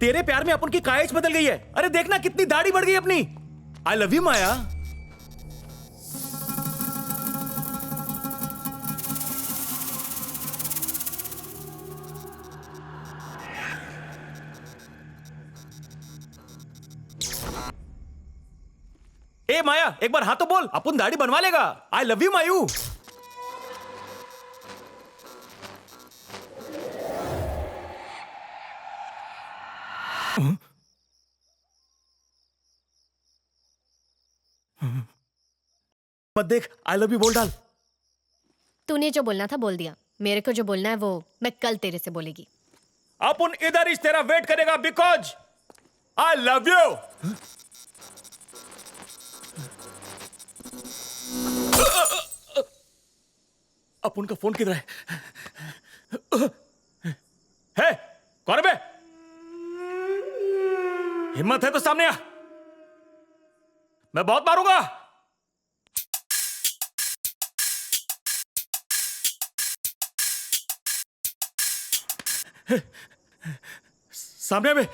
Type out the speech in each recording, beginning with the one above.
तेरे प्यार में अपन की कायच बदल गई है। अरे देखना कितनी दाढ़ी बढ़ गई अपनी। आई लव यू माया। ए माया, एक बार हाँ तो बोल, अपन दाढ़ी बनवा लेगा। आई लव यू मायू। मत देख, आई लव यू बोल डाल। तूने जो बोलना था बोल दिया। मेरे को जो बोलना है वो मैं कल तेरे से बोलेगी। अपन इधर ही तेरा वेट करेगा बिकॉज आई लव यू। अपन का फोन किधर है? है कौन है बे? हिम्मत है तो सामने आ, मैं बहुत मारूंगा। सामने बे।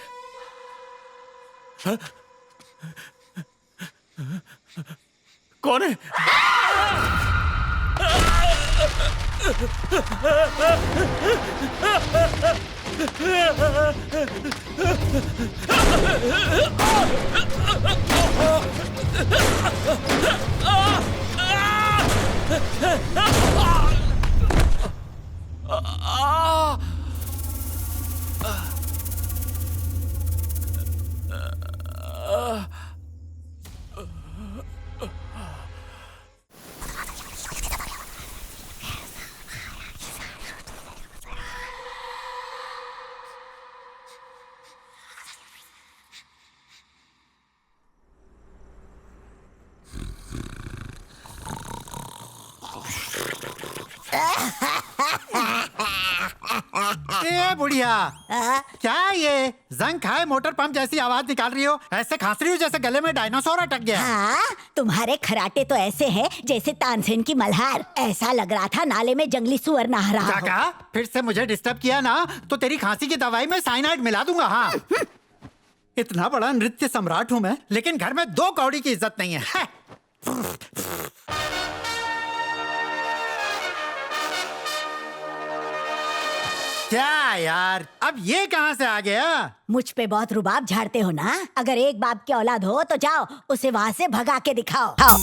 कौन है? ए बुढ़िया, क्या ये जंग खाए मोटर पंप जैसी आवाज निकाल रही हो? ऐसे खांस रही हो जैसे गले में डायनासोर अटक गया। हाँ, तुम्हारे खराटे तो ऐसे हैं जैसे तानसेन की मल्हार। ऐसा लग रहा था नाले में जंगली सुअर नहा रहा हो। काका, फिर से मुझे डिस्टर्ब किया ना तो तेरी खांसी की दवाई में साइनाइड मिला दूंगा। हाँ, इतना बड़ा नृत्य सम्राट हूँ मैं, लेकिन घर में 2 कौड़ी की इज्जत नहीं है। क्या यार, अब ये कहाँ से आ गया? मुझ पे बहुत रुबाब झाड़ते हो ना। अगर एक बाप की औलाद हो तो जाओ उसे वहाँ से भगा के दिखाओ। आओ।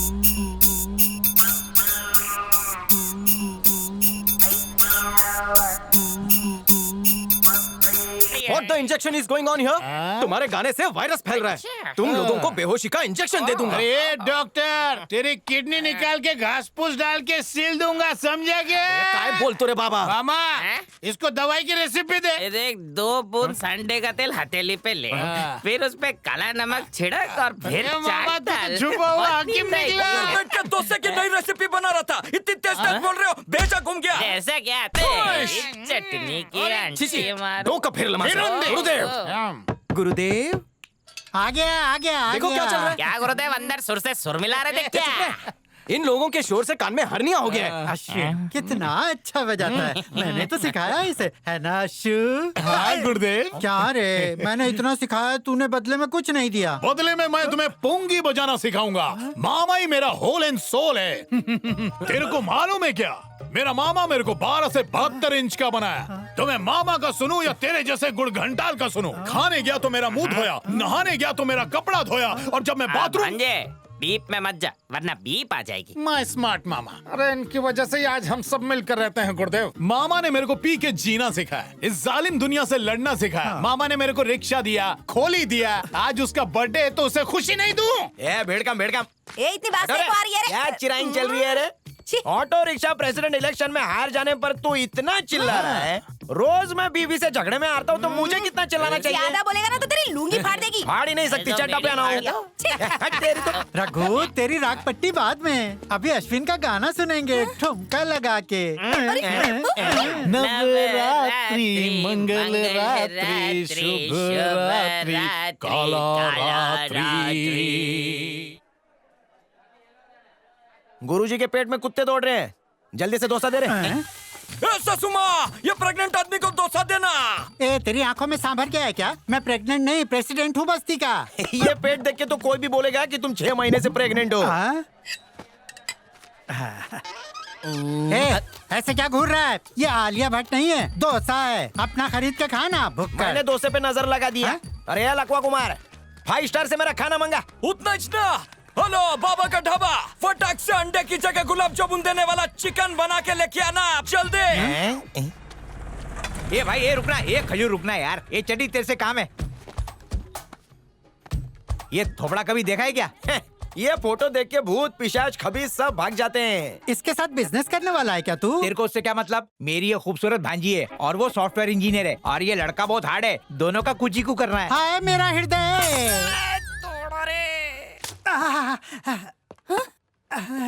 What the injection is going on here? तुम्हारे गाने से वायरस फैल रहा है। तुम लोगों को बेहोशी का इंजेक्शन दे दूंगा। अरे डॉक्टर, तेरी किडनी निकाल के घास फूस डाल के सील दूंगा, समझा क्या? काय बोल तो रे बाबा। मामा, इसको दवाई की रेसिपी दे। देख, 2 बूंद संडे का तेल हथेली पे ले, फिर उस पे काला नमक छिड़क और फिर मामा, चाट डाल। छुपा हुआ हकीम निकला। बैठ के दोस्त की नई रेसिपी बना रहा था। इतनी तेज तेज बोल रहे हो, बेचा घूम गया। ऐसा क्या? चटनी की आंटी मारो। 2 कप फिर लमा। गुरुदेव, गुरुदेव, आ गया। देखो क्या चल रहा है। क्या गुरुदेव, अंदर सुर से सुर मिला रहे थे क्या? इन लोगों के शोर से कान में हर्निया हो गया है। अश्विन कितना अच्छा बजाता है। मैंने तो सिखाया इसे, है ना अश्शू? हाँ गुरुदेव। क्या रे, मैंने इतना सिखाया, तूने बदले में कुछ नहीं दिया। बदले में मैं तुम्हें पुंगी बजाना सिखाऊंगा। मामा ही मेरा होल एंड सोल है। तेरे को मालूम है क्या, मेरा मामा मेरे को 12 से 72 इंच का बनाया। तो मैं मामा का सुनूं या तेरे जैसे गुड़ घंटाल का सुनूं? खाने गया तो मेरा मुंह धोया, नहाने गया तो मेरा कपड़ा धोया, और जब मैं बाथरूम। बीप में मत जा, वरना बीप आ जाएगी। मैं स्मार्ट मामा। अरे इनकी वजह से ही आज हम सब मिलकर रहते हैं गुरुदेव। मामा ने मेरे को पी के जीना सिखाया, इस जालिम दुनिया से लड़ना सिखाया। मामा ने मेरे को रिक्शा दिया, खोली दिया। आज उसका बर्थडे है तो उसे खुशी नहीं दूं? भेड़कम इतनी बात नहीं आ रही है रे। क्या चिराइन चल रही है रे? ऑटो रिक्शा प्रेसिडेंट इलेक्शन में हार जाने पर तू इतना चिल्ला रहा है। रोज मैं बीवी से झगड़े में आता हूँ तो मुझे कितना चिल्लाना चाहिए? ज्यादा बोलेगा ना तो तेरी लूंगी फाड़ देगी। फाड़ ही नहीं सकती, चड्डा पहना हूँ। तेरी तो रघु, तेरी राग पट्टी बाद में, अभी अश्विन का गाना सुनेंगे ठुमका लगा के। नवरात्रि मंगल रात्रि शुभ रात्रि काला रात्रि। गुरुजी के पेट में कुत्ते दौड़ रहे हैं, जल्दी से डोसा दे रहे हैं। ससुमा, ये प्रेग्नेंट आदमी को डोसा देना। ए तेरी आंखों में सांभर क्या है क्या? मैं प्रेग्नेंट नहीं, प्रेसिडेंट हूँ बस्ती का। ये पेट देख के तो कोई भी बोलेगा कि तुम 6 महीने से प्रेग्नेंट हो। हाँ? ए, ऐसे क्या घूर रहा है? ये आलिया भट्ट नहीं है, डोसा है। अपना खरीद के खाना, भूख मैंने डोसे पे नजर लगा दिया। हाँ? अरे यार लकवा कुमार, 5 स्टार से मेरा खाना मंगा। उतना ही ना। हेलो बाबा का ढाबा, फटाक से अंडे की जगह गुलाब जामुन देने वाला चिकन बना के लेके आना जल्दी। ये भाई ये रुकना, ये खजूर रुकना यार। ये चड्डी तेरे से काम है। ये थोबड़ा कभी देखा है क्या? ये फोटो देख के भूत पिशाच खबीज सब भाग जाते हैं। इसके साथ बिजनेस करने वाला है क्या तू? तेरे को उससे क्या मतलब? मेरी ये खूबसूरत भांजी है और वो सॉफ्टवेयर इंजीनियर है और ये लड़का बहुत हार्ड है। दोनों का कुछ ही को करना है। हाय मेरा हृदय।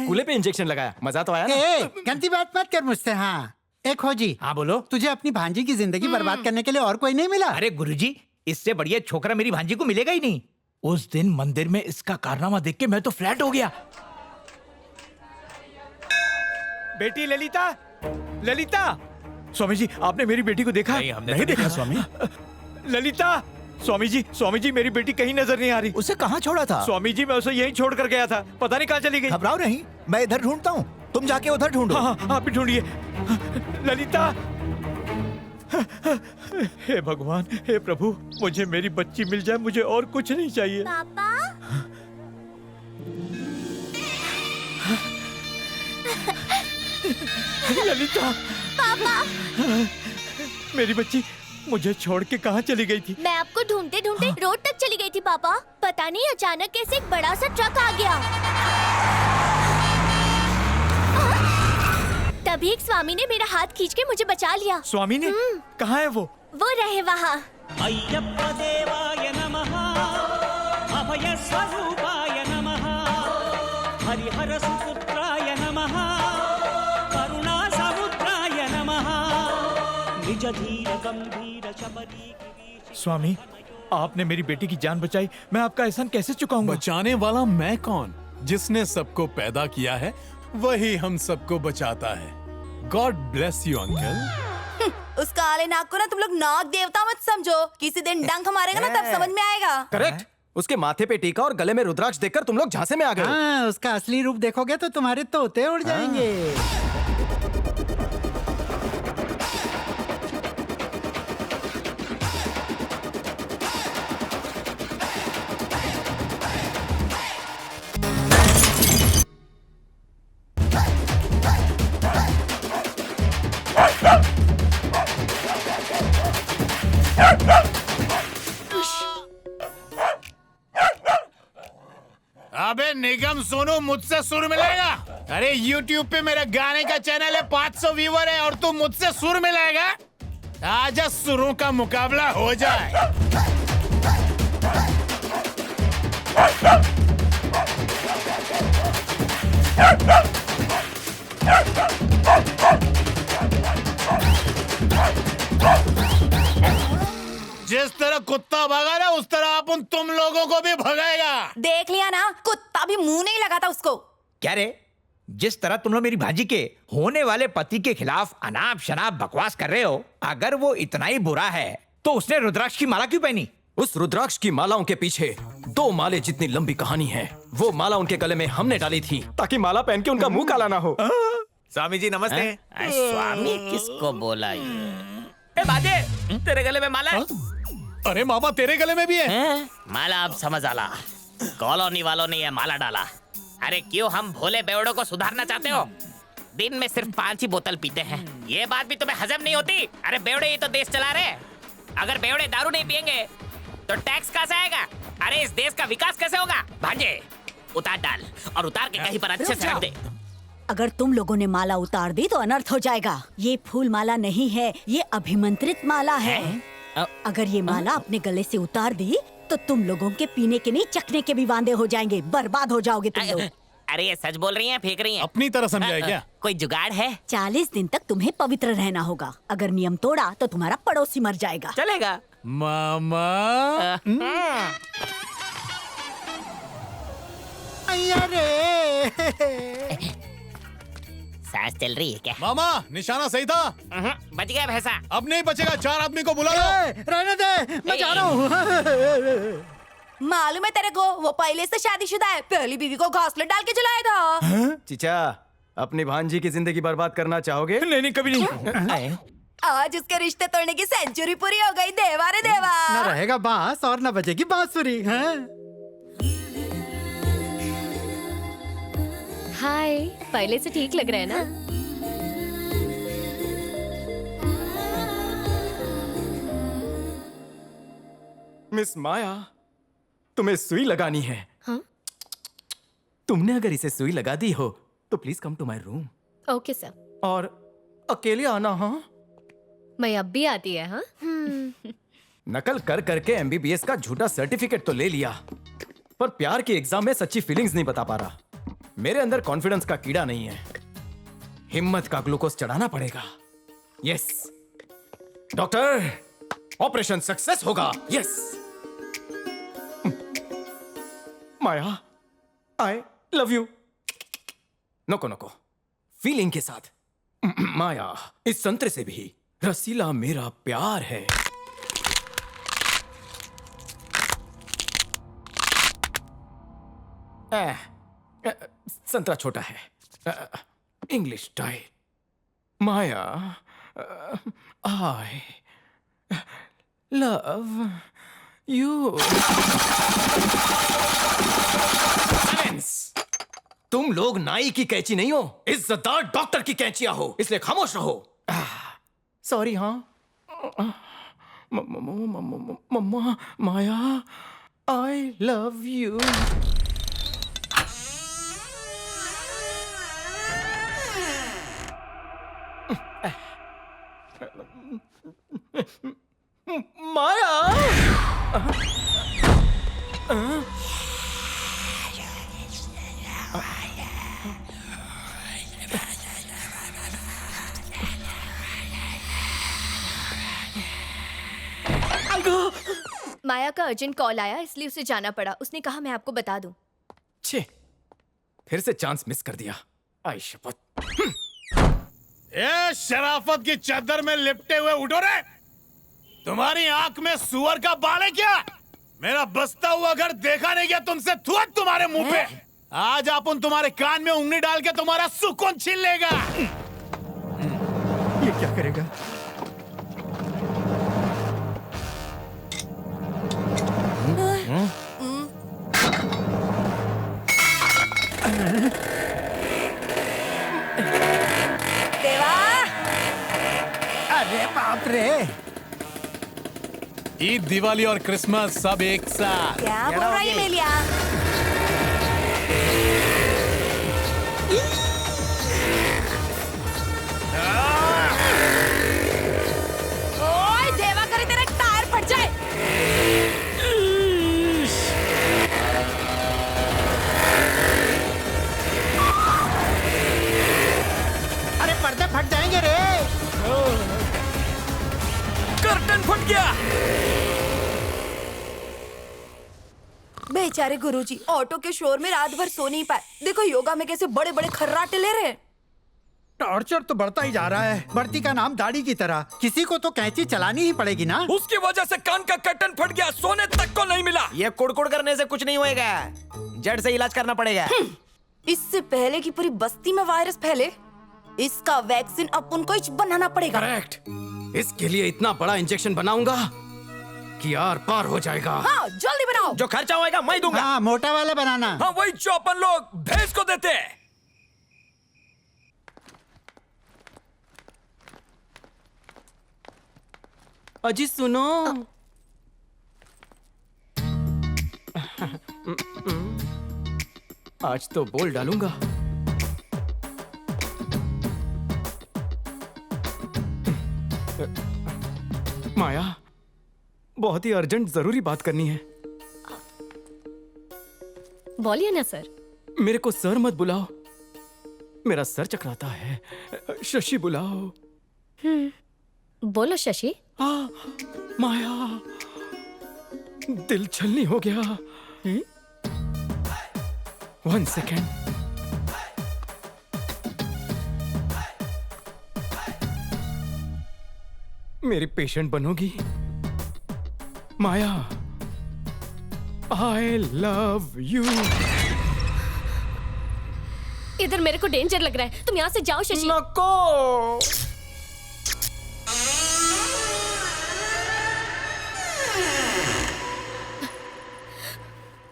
कूले पे इंजेक्शन लगाया, मजा तो आया ना? ए, गंदी बात मत कर मुझसे। हाँ एक खोजी, हाँ बोलो। तुझे अपनी भांजी की जिंदगी बर्बाद करने के लिए और कोई नहीं मिला? अरे गुरुजी, इससे बढ़िया छोकरा मेरी भांजी को मिलेगा ही नहीं। उस दिन मंदिर में इसका कारनामा देख के मैं तो फ्लैट हो गया। बेटी ललिता, ललिता। स्वामी जी, आपने मेरी बेटी को देखा? नहीं देखा स्वामी। ललिता, स्वामी जी मेरी बेटी कहीं नजर नहीं आ रही। उसे कहाँ छोड़ा था? स्वामी जी मैं उसे यहीं छोड़ कर गया था, पता नहीं कहाँ चली गई। घबराओ नहीं, मैं इधर ढूंढता हूँ, तुम जाके उधर ढूंढो। हाँ, आप भी ढूंढिए। ललिता, हे भगवान, हे प्रभु, मुझे मेरी बच्ची मिल जाए, मुझे और कुछ नहीं चाहिए। पापा, ललिता, पापा, मेरी बच्ची मुझे छोड़ के कहाँ चली गई थी? मैं आपको ढूंढते ढूंढते रोड तक चली गई थी पापा। पता नहीं अचानक कैसे एक बड़ा सा ट्रक आ गया। तभी एक स्वामी ने मेरा हाथ खींच के मुझे बचा लिया। स्वामी ने? कहाँ है वो? वो रहे वहाँ। अय्यप्प देवाय नमः, अभय स्वरूपाय नमः, हरिहर सुपुत्राय नमः, करुणा समुद्राय नमः, निज धीर गंभीर शबरी। स्वामी, आपने मेरी बेटी की जान बचाई, मैं आपका एहसान कैसे चुकाऊंगा? बचाने वाला मैं कौन? जिसने सबको पैदा किया है वही हम सबको बचाता है। God bless you uncle. उस काले नाग को ना तुम लोग नाग देवता मत समझो, किसी दिन डंक मारेगा ना तब समझ में आएगा। करेक्ट। उसके माथे पे टीका और गले में रुद्राक्ष देखकर तुम लोग झांसे में आ गए। हाँ, उसका असली रूप देखोगे तो तुम्हारे तोते उड़ जाएंगे। अबे निगम सोनू, मुझसे सुर मिलेगा? अरे YouTube पे मेरे गाने का चैनल है, 500 व्यूवर है और तू मुझसे सुर मिलेगा? आजा सुरों का मुकाबला हो जाए। जिस तरह कुत्ता भगा ना, उस तरह अपन तुम लोगों को भी भगाएगा। देख लिया ना, कुत्ता भी मुंह नहीं लगाता उसको। क्या रे, जिस तरह तुम लोग मेरी भांजी के होने वाले पति के खिलाफ अनाप शनाप बकवास कर रहे हो, अगर वो इतना ही बुरा है तो उसने रुद्राक्ष की माला क्यों पहनी? उस रुद्राक्ष की मालाओं के पीछे 2 माले जितनी लंबी कहानी है। वो माला उनके गले में हमने डाली थी ताकि माला पहन के उनका मुंह काला ना हो। स्वामी जी नमस्ते। स्वामी किसको बोला ये? ए बाजे, तेरे गले में माला है? अरे मामा, तेरे गले में भी है? माला अब समझ आला। कॉलोनी वालों ने ये माला डाला। अरे क्यों हम भोले बेवड़ों को सुधारना चाहते हो? दिन में सिर्फ 5 ही बोतल पीते हैं, ये बात भी तुम्हें हजम नहीं होती? अरे बेवड़े ही तो देश चला रहे। अगर बेवड़े दारू नहीं पियेंगे तो टैक्स कहाँ से आएगा? अरे इस देश का विकास कैसे होगा? भांजे उतार डाल और उतार के कहीं पर अच्छे से रख दे। अगर तुम लोगों ने माला उतार दी तो अनर्थ हो जाएगा। ये फूल माला नहीं है, ये अभिमंत्रित माला है। अगर ये माला अपने गले से उतार दी तो तुम लोगों के पीने के नहीं चखने के भी वांदे हो जाएंगे, बर्बाद हो जाओगे तुम लोग। अरे ये सच बोल रही हैं, फेंक रही हैं? अपनी तरह समझाए क्या? कोई जुगाड़ है? 40 दिन तक तुम्हें पवित्र रहना होगा। अगर नियम तोड़ा तो तुम्हारा पड़ोसी मर जाएगा। चलेगा मामा। ताश चल रही है क्या? मामा निशाना सही था। बच गया भैंसा। अब नहीं बचेगा, 4 आदमी को बुला लो। रहने दे, मैं जा रहा हूँ। मालूम है तेरे को, वो पहले से शादीशुदा है, पहली बीवी को घोंसले डाल के जलाया था। चीचा, अपनी भांजी की जिंदगी बर्बाद करना चाहोगे? नहीं कभी नहीं। आज उसके रिश्ते तोड़ने की सेंचुरी पूरी हो गई। देवा रे देवा। न रहेगा बांस और न बजेगी बांसुरी। हाय, पहले से ठीक लग रहा है ना? मिस माया, तुम्हें सुई लगानी है। हाँ? तुमने अगर इसे सुई लगा दी हो तो please come to my room. Okay sir. और अकेले आना। हाँ, मैं अब भी आती है। हाँ? नकल कर करके एमबीबीएस का झूठा सर्टिफिकेट तो ले लिया, पर प्यार की एग्जाम में सच्ची फीलिंग्स नहीं बता पा रहा। मेरे अंदर कॉन्फिडेंस का कीड़ा नहीं है, हिम्मत का ग्लूकोज चढ़ाना पड़ेगा। यस डॉक्टर, ऑपरेशन सक्सेस होगा। Yes Maya, I love you. नको नको, फीलिंग के साथ। माया, इस संतरे से भी रसीला मेरा प्यार है। संतरा छोटा है, English style. Maya, I love you. तुम लोग नाई की कैंची नहीं हो, इज्जतदार डॉक्टर की कैंचियां हो, इसलिए खामोश रहो। सॉरी। हाँ मम्मा, माया, आई लव यू। माया, माया का अर्जेंट कॉल आया, इसलिए उसे जाना पड़ा। उसने कहा मैं आपको बता दूं। छे, फिर से चांस मिस कर दिया। आई शपथ। ये शराफत की चादर में लिपटे हुए उठो रे। तुम्हारी आंख में सुअर का बाल है क्या? मेरा बसता हुआ घर देखा नहीं गया तुमसे? थूत तुम्हारे मुंह पे। आज अपन तुम्हारे कान में उंगली डाल के तुम्हारा सुकून छीन लेगा। ये क्या करेगा? देवा, अरे बाप रे, ईद, दिवाली और क्रिसमस सब एक साथ। क्या बोल रहा है मेलिया? ओए देवा, करे तेरा टायर फट जाए। अरे पर्दे फट जाएंगे रे। कर्टन फट गया। बेचारे गुरुजी ऑटो के शोर में रात भर सो नहीं पाए। देखो योगा में कैसे बड़े बड़े खर्राटे ले रहे हैं। टॉर्चर तो बढ़ता ही जा रहा है, बढ़ती का नाम दाढ़ी की तरह। किसी को तो कैंची चलानी ही पड़ेगी ना। उसकी वजह से कान का कर्टन फट गया, सोने तक को नहीं मिला। ये कुड़कुड़ करने से कुछ नहीं होएगा, जड़ से इलाज करना पड़ेगा। इससे पहले कि पूरी बस्ती में वायरस फैले, इसका वैक्सीन अपन को ही बनाना पड़ेगा। करेक्ट। इसके लिए इतना बड़ा इंजेक्शन बनाऊंगा कि आर पार हो जाएगा। हाँ, जल्दी बनाओ। जो खर्चा होएगा मैं दूंगा। हाँ, मोटा वाला बनाना। हाँ, वही जो अपन लोग भैंस को देते हैं। अजी सुनो, आज तो बोल डालूंगा। माया, बहुत ही अर्जेंट जरूरी बात करनी है। बोलिए ना सर। मेरे को सर मत बुलाओ, मेरा सर चकराता है। शशि बुलाओ। बोलो शशि। हाँ, माया, दिल छलनी हो गया। 1 सेकेंड। मेरी पेशेंट बनोगी? Maya, I love you. इधर मेरे को डेंजर लग रहा है, तुम यहाँ से जाओ शशि। नको।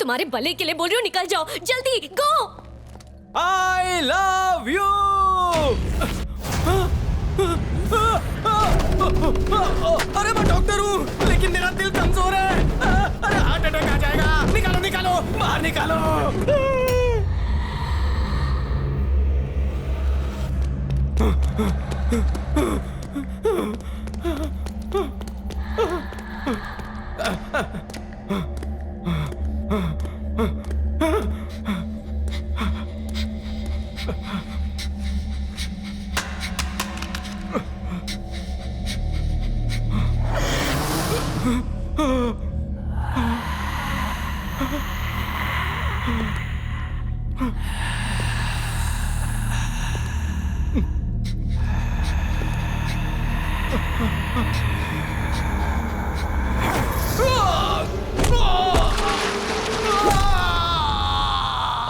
तुम्हारे भले के लिए बोल रही हूँ, निकल जाओ जल्दी, गो। आई लव यू। अरे मैं डॉक्टर हूँ, लेकिन मेरा दिल कमजोर है। अरे हार्ट अटैक आ जाएगा। निकालो निकालो, बाहर निकालो।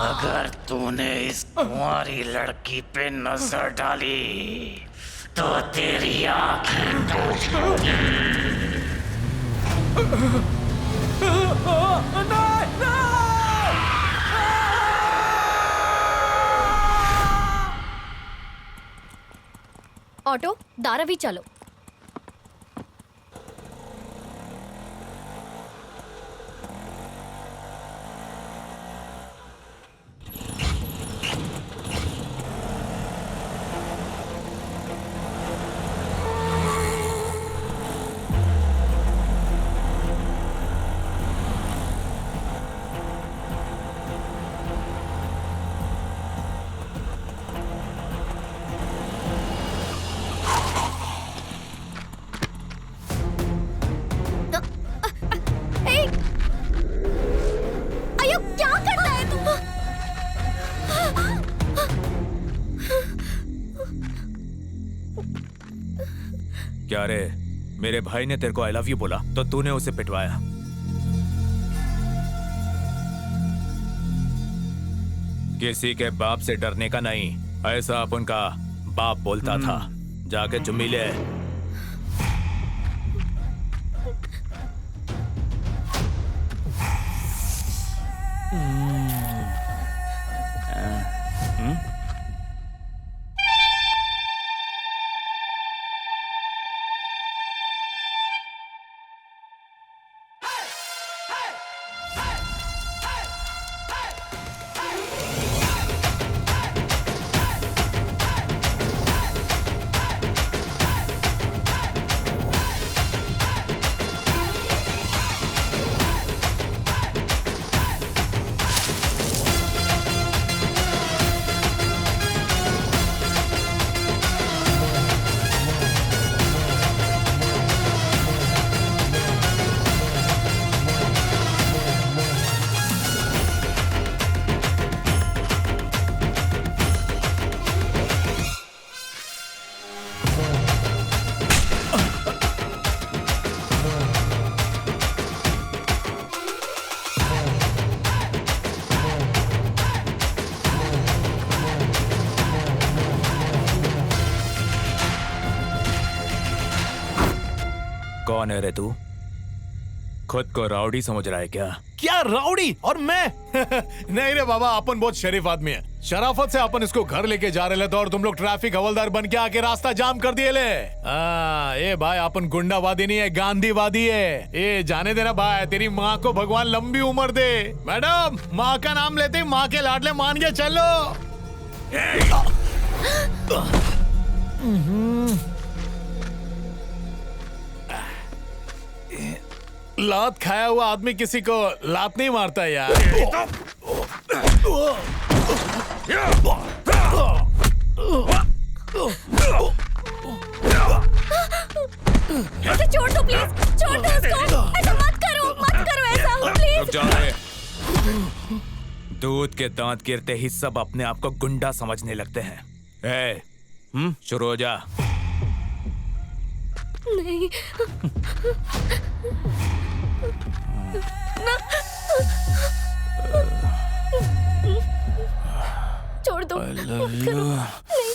अगर तूने इस कुंवारी लड़की पे नजर डाली तो तेरी आंखें टूट जाएंगी। ऑटो, धारावी चलो। क्या रे, मेरे भाई ने तेरे को आई लव यू बोला तो तूने उसे पिटवाया। किसी के बाप से डरने का नहीं, ऐसा अपन का बाप बोलता था। जाके चुम्मी ले। कौन है रे तू? खुद को राउडी समझ रहा है क्या? क्या राउडी? और मैं? नहीं रे बाबा, अपन बहुत शरीफ आदमी है। शराफत से अपन इसको घर लेके जा रहे थे और तुम लोग ट्रैफिक हवलदार बन के आके रास्ता जाम कर दिए ले। ए भाई, अपन गुंडावादी नहीं है, गांधीवादी है। ए जाने देना भाई, तेरी माँ को भगवान लंबी उम्र दे। मैडम, माँ का नाम लेते ही माँ के लाडले मान के चलो। लात खाया हुआ आदमी किसी को लात नहीं मारता यार। ऐसे छोड़ दो प्लीज, छोड़ दो इसको। ऐसा मत करो ऐसा प्लीज। रुक जाओ रे। दूध के दांत गिरते ही सब अपने आप को गुंडा समझने लगते हैं। शुरू हो जा। नहीं ना। छोड़ दो। मत करो। नहीं।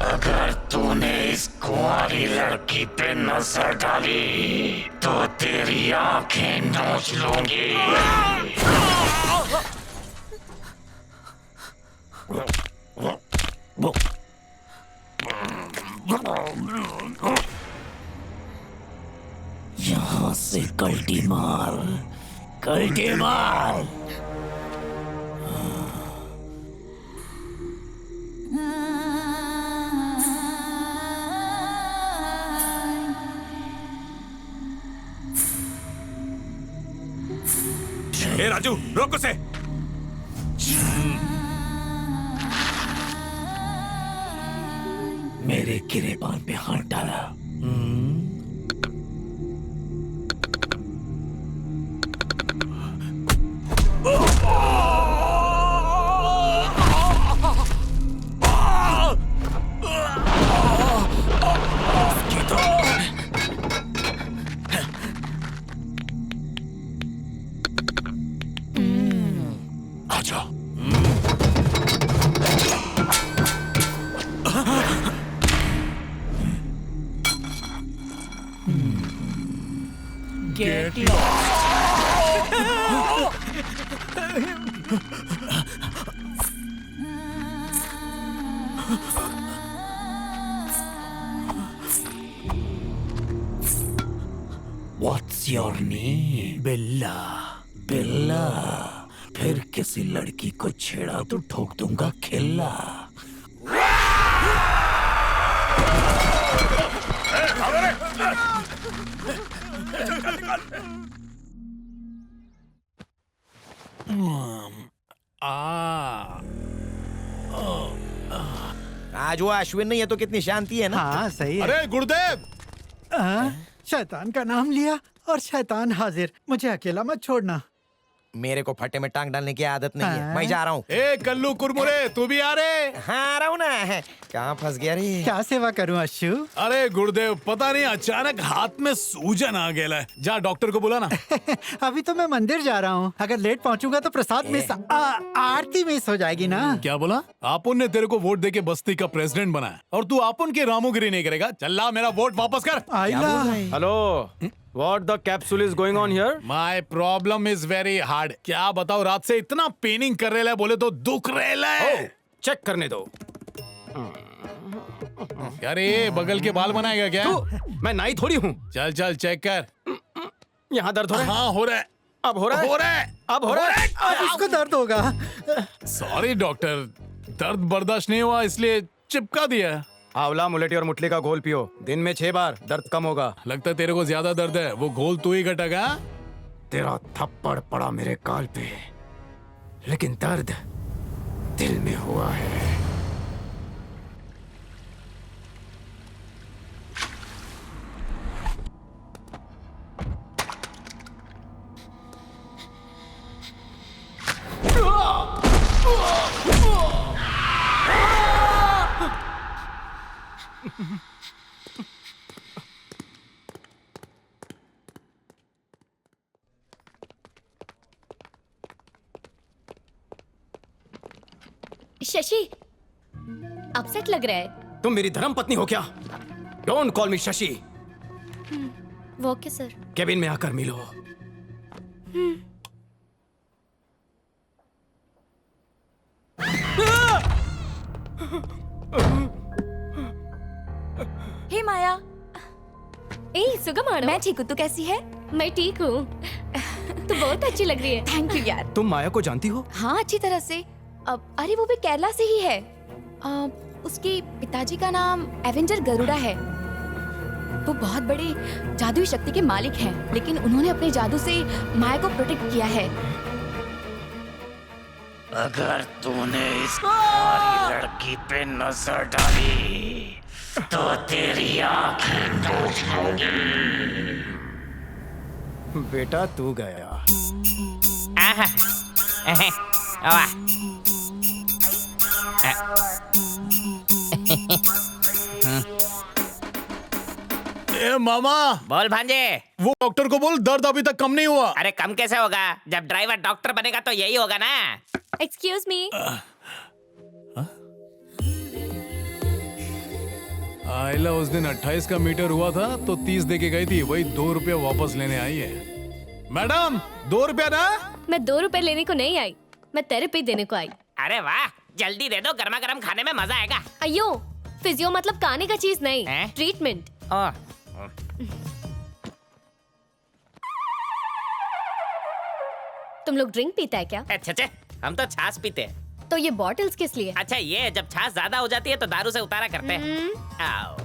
अगर तूने इस कुंवारी लड़की पे नजर डाली तो तेरी आंखें नोच लूंगी। यहाँ से कल्टी मार, कल्टी मार। ए राजू, रोक उसे। मेरे गिरेबान पे हाथ डाला। Get lost. What's your name? बिल्ला। बिल्ला। फिर किसी लड़की को छेड़ा तो ठोक दूंगा खिल्ला। आज वो अश्विन नहीं है तो कितनी शांति है ना। हाँ सही है। अरे गुरुदेव, शैतान का नाम लिया और शैतान हाजिर। मुझे अकेला मत छोड़ना। मेरे को फटे में टांग डालने की आदत नहीं है। मैं जा रहा हूँ। ए कल्लू कुरमुरे, तू भी आ रे? हाँ आ रहा हूँ ना। कहाँ फंस गया रे? क्या सेवा करूँ अश्शु? अरे गुरुदेव, पता नहीं अचानक हाथ में सूजन आ गया है। जा डॉक्टर को बुला ना। अभी तो मैं मंदिर जा रहा हूँ। अगर लेट पहुँचूंगा तो प्रसाद मिस, आरती मिस हो जाएगी ना। क्या बोला? आपुन ने तेरे को वोट देके बस्ती का प्रेसिडेंट बनाया और तू आपुन की रामूगिरी नहीं करेगा। चल मेरा वोट वापस कर। Hello, What the capsule is going on here? My problem is very hard. क्या बताओ, रात से इतना पेनिंग कर रहे बोले तो दुख रहे। चेक करने दो। अरे बगल के बाल बनाएगा क्या? मैं नाई थोड़ी हूँ। चल चल चेक कर। यहाँ दर्द हो रहा है? हाँ हो रहा है। अब हो रहा है? हो रहा है। अब हो रहा है? अब इसको दर्द होगा। सॉरी डॉक्टर, दर्द बर्दाश्त नहीं हुआ इसलिए चिपका दिया। आंवला, मुलेठी और मुठली का घोल पियो। दिन में 6 बार, दर्द कम होगा। लगता है तेरे को ज्यादा दर्द है। वो घोल तू ही घटेगा। तेरा थप्पड़ पड़ा मेरे गाल पे, लेकिन दर्द दिल में हुआ है। शशि, अपसेट लग रहा है। तुम मेरी धर्म पत्नी हो क्या? डोंट कॉल मी शशि। वो ओके सर। केबिन में आकर मिलो। हे माया। ए सुगम आना। मैं ठीक हूँ, तू कैसी है? मैं ठीक हूँ। तू बहुत अच्छी लग रही है। थैंक यू यार। तुम माया को जानती हो? हाँ अच्छी तरह से। अरे वो भी केरला से ही है। उसके पिताजी का नाम एवेंजर गरुड़ा है। वो बहुत बड़े जादुई शक्ति के मालिक हैं, लेकिन उन्होंने अपने जादू से माया को प्रोटेक्ट किया है। अगर तूने इस कुंवारी लड़की पे नजर डाली तो तेरी आंखें नोच लूंगी। बेटा तू गया। ए मामा, बोल भांजे। वो डॉक्टर को बोल दर्द अभी तक कम नहीं हुआ। अरे कम कैसे होगा? जब ड्राइवर डॉक्टर बनेगा तो यही होगा ना। Excuse me. आइला उस दिन 28 का मीटर हुआ था तो 30 दे के गई थी, वही 2 रुपया वापस लेने आई है। मैडम 2 रुपया ना। मैं 2 रुपए लेने को नहीं आई, मैं थेरेपी देने को आई। अरे वाह, जल्दी दे दो, गर्मा गर्म खाने में मजा आएगा। अयो, फिजियो मतलब खाने का चीज नहीं, ट्रीटमेंट। तुम लोग ड्रिंक पीता है क्या? अच्छा, हम तो छाछ पीते हैं। तो ये बॉटल्स किस लिए? अच्छा, ये जब छाछ ज्यादा हो जाती है तो दारू से उतारा करते हैं। आओ।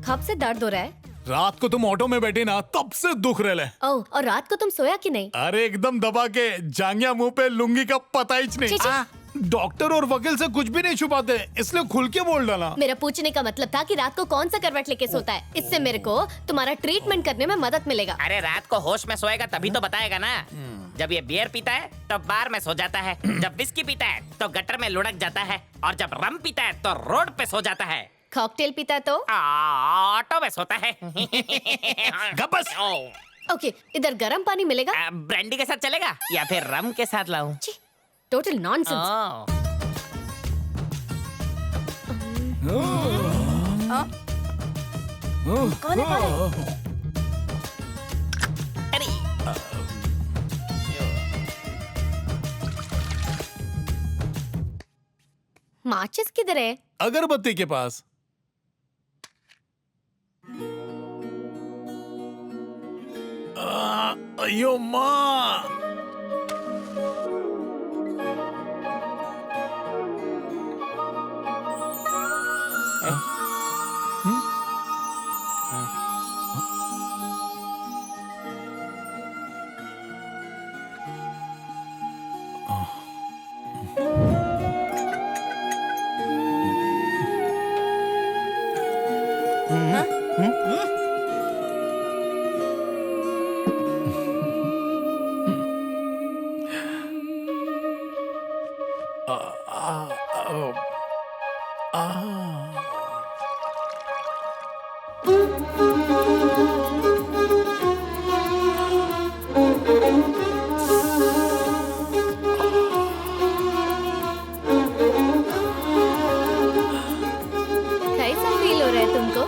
कब से दर्द हो रहा है? रात को तुम ऑटो में बैठी ना, तब से दुख रहे। ओह, और रात को तुम सोया कि नहीं? अरे एकदम दबा के, जांघिया मुंह पे, लुंगी का पता ही नहीं। डॉक्टर और वकील से कुछ भी नहीं छुपाते, इसलिए खुल के बोल डाला। मेरा पूछने का मतलब था कि रात को कौन सा करवट लेके सोता है। इससे मेरे को तुम्हारा ट्रीटमेंट करने में मदद मिलेगा। अरे रात को होश में सोएगा तभी तो बताएगा ना। जब ये बियर पीता है तो बार में सो जाता है, जब विस्की पीता है तो गटर में लुढ़क जाता है, और जब रम पीता है तो रोड पे सो जाता है। कॉकटेल पीता है तो ऑटो में सोता है। गप्पस। ओके, इधर गर्म पानी मिलेगा? ब्रांडी के साथ चलेगा या फिर रम के साथ लाऊं? Total nonsense. कौन है? माचिस किधर है? अगरबत्ती के पास। अयो माँ। कैसा फील हो रहा है तुमको?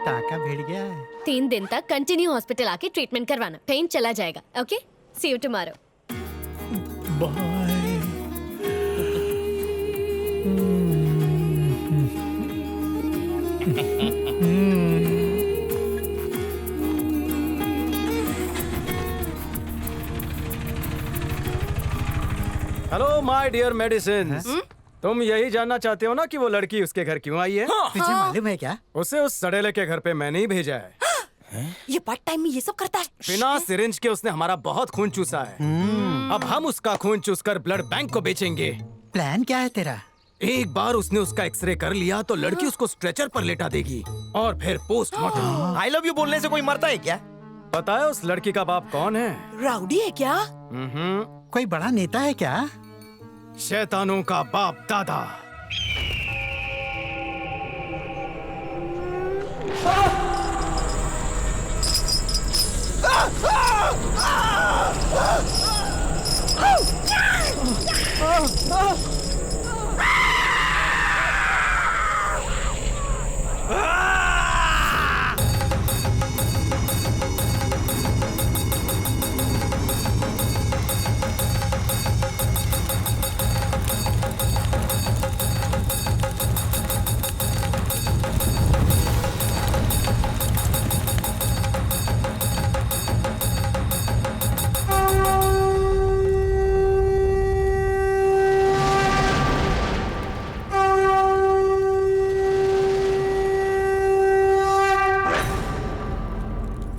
टाका भिड़ गया है। 3 दिन तक कंटिन्यू हॉस्पिटल आके ट्रीटमेंट करवाना, पेन चला जाएगा। Okay, see you tomorrow. Bye. Hello my dear medicine. तुम यही जानना चाहते हो ना कि वो लड़की उसके घर क्यों आई है? तुझे मालूम है क्या? उसे उस सड़ेले के घर पे मैंने ही भेजा है। ये पार्ट टाइम में ये सब करता है। बिना सिरिंज के उसने हमारा बहुत खून चूसा है। अब हम उसका खून चूसकर ब्लड बैंक को बेचेंगे। प्लान क्या है तेरा? एक बार उसने उसका एक्सरे कर लिया तो लड़की उसको स्ट्रेचर पर लेटा देगी और फिर पोस्टमार्टम। आई लव यू बोलने से कोई मरता है क्या? पता है उस लड़की का बाप कौन है? राउडी है क्या? कोई बड़ा नेता है क्या? शैतानों का बाप दादा।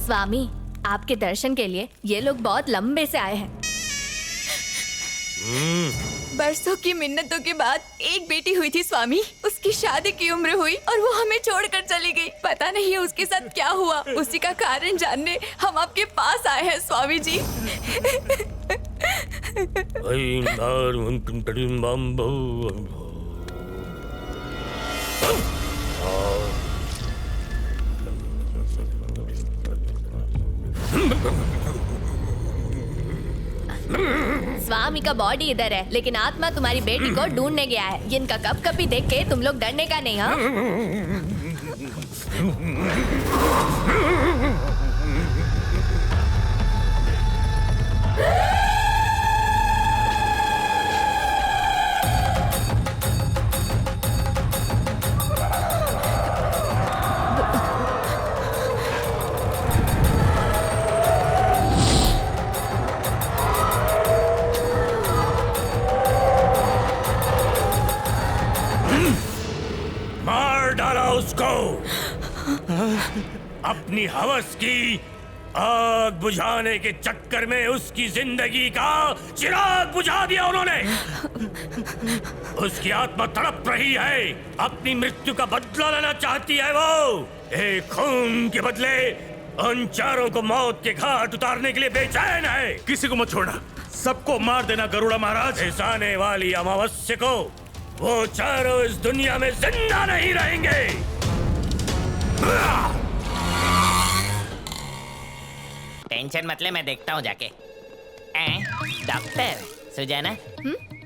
स्वामी, आपके दर्शन के लिए ये लोग बहुत लंबे से आए हैं। बरसों की मिन्नतों के बाद एक बेटी हुई थी स्वामी। उसकी शादी की उम्र हुई और वो हमें छोड़कर चली गई। पता नहीं है उसके साथ क्या हुआ। उसी का कारण जानने हम आपके पास आए हैं स्वामी जी। स्वामी का बॉडी इधर है, लेकिन आत्मा तुम्हारी बेटी को ढूंढने गया है। इनका कप कपी देख के तुम लोग डरने का नहीं, हाँ? मार डाला उसको। अपनी हवस की आग बुझाने के चक्कर में उसकी जिंदगी का चिराग बुझा दिया उन्होंने। उसकी आत्मा तड़प रही है, अपनी मृत्यु का बदला लेना चाहती है। वो एक खून के बदले उन चारों को मौत के घाट उतारने के लिए बेचैन है। किसी को मत छोड़ना, सबको मार देना गरुड़ा महाराज। इस आने वाली अमावस्या को वो चारों इस दुनिया में जिंदा नहीं रहेंगे। टेंशन मत ले, मैं देखता हूँ जाके। डॉक्टर सुजाना,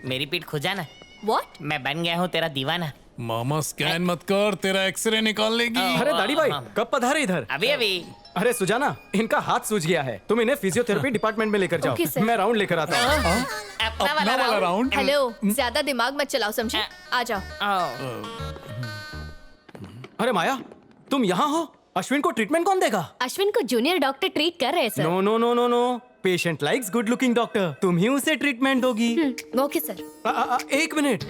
मेरी पीठ खुजाना। What? मैं बन गया हूँ तेरा दीवाना। मामा स्कैन मत कर, तेरा एक्सरे निकाल लेगी। अरे दाढ़ी भाई, कब पधारे इधर? अभी अभी। अरे सुजाना, इनका हाथ सूज गया है, तुम इन्हें फिजियोथेरेपी डिपार्टमेंट में लेकर जाओ। Okay, sir. मैं राउंड लेकर आता हूँ। अपना वाला राउंड। हेलो, ज्यादा दिमाग मत चलाओ, समझे? आ जाओ। अरे माया, तुम यहाँ हो? अश्विन को ट्रीटमेंट कौन देगा? अश्विन को जूनियर डॉक्टर ट्रीट कर रहे हैं sir. No no no no no, patient likes good looking doctor. तुम ही उसे ट्रीटमेंट दोगी। Okay sir. एक मिनट।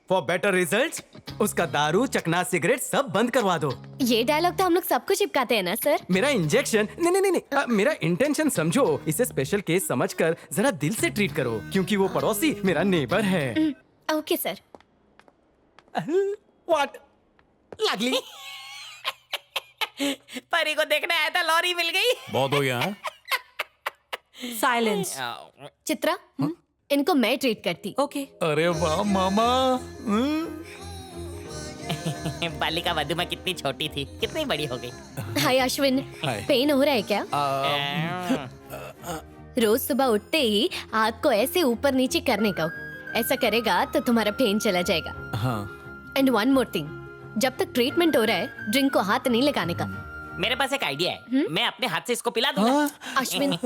फॉर बेटर रिजल्ट्स उसका दारू, चकना, सिगरेट सब बंद करवा दो। ये डायलॉग तो हम लोग सबको चिपकाते हैं ना सर? मेरा इंजेक्शन नहीं, मेरा इंटेंशन समझो। इसे स्पेशल केस समझकर जरा दिल से ट्रीट करो, क्योंकि वो पड़ोसी मेरा नेबर है। Okay sir. व्हाट? लागली परी को देखने आया था, लॉरी मिल गई। बहुत हो गया। साइलेंस। चित्रा, इनको मैं ट्रीट करती। ओके। अरे वाह मामा। बालिका वधु में कितनी छोटी थी, कितनी बड़ी हो गई। हाय अश्विन, हाय। पेन हो रहा है क्या? रोज सुबह उठते ही हाथ को ऐसे ऊपर नीचे करने का। ऐसा करेगा तो तुम्हारा पेन चला जाएगा। हाँ। एंड वन मोर थिंग, जब तक ट्रीटमेंट हो रहा है ड्रिंक को हाथ नहीं लगाने का। मेरे पास एक आइडिया है, मैं अपने हाथ से इसको पिला दूंगा। अश्विन,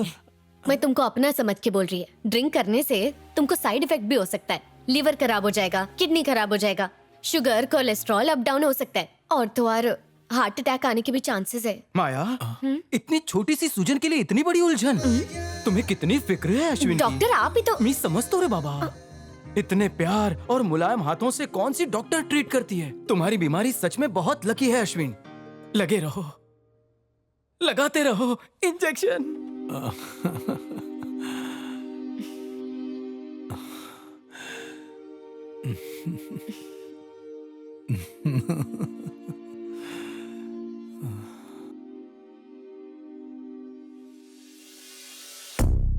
मैं तुमको अपना समझ के बोल रही है। ड्रिंक करने से तुमको साइड इफेक्ट भी हो सकता है। लिवर खराब हो जाएगा, किडनी खराब हो जाएगा, शुगर, कोलेस्ट्रॉल अप डाउन हो सकता है, और तो और हार्ट अटैक आने के भी चांसेस है। माया, इतनी छोटी सी सूजन के लिए इतनी बड़ी उलझन? तुम्हें कितनी फिक्र है अश्विन की? डॉक्टर आप ही तो। मैं समझ तो रे बाबा, इतने प्यार और मुलायम हाथों से कौन सी डॉक्टर ट्रीट करती है? तुम्हारी बीमारी सच में बहुत लकी है अश्विन। लगे रहो, लगाते रहो इंजेक्शन।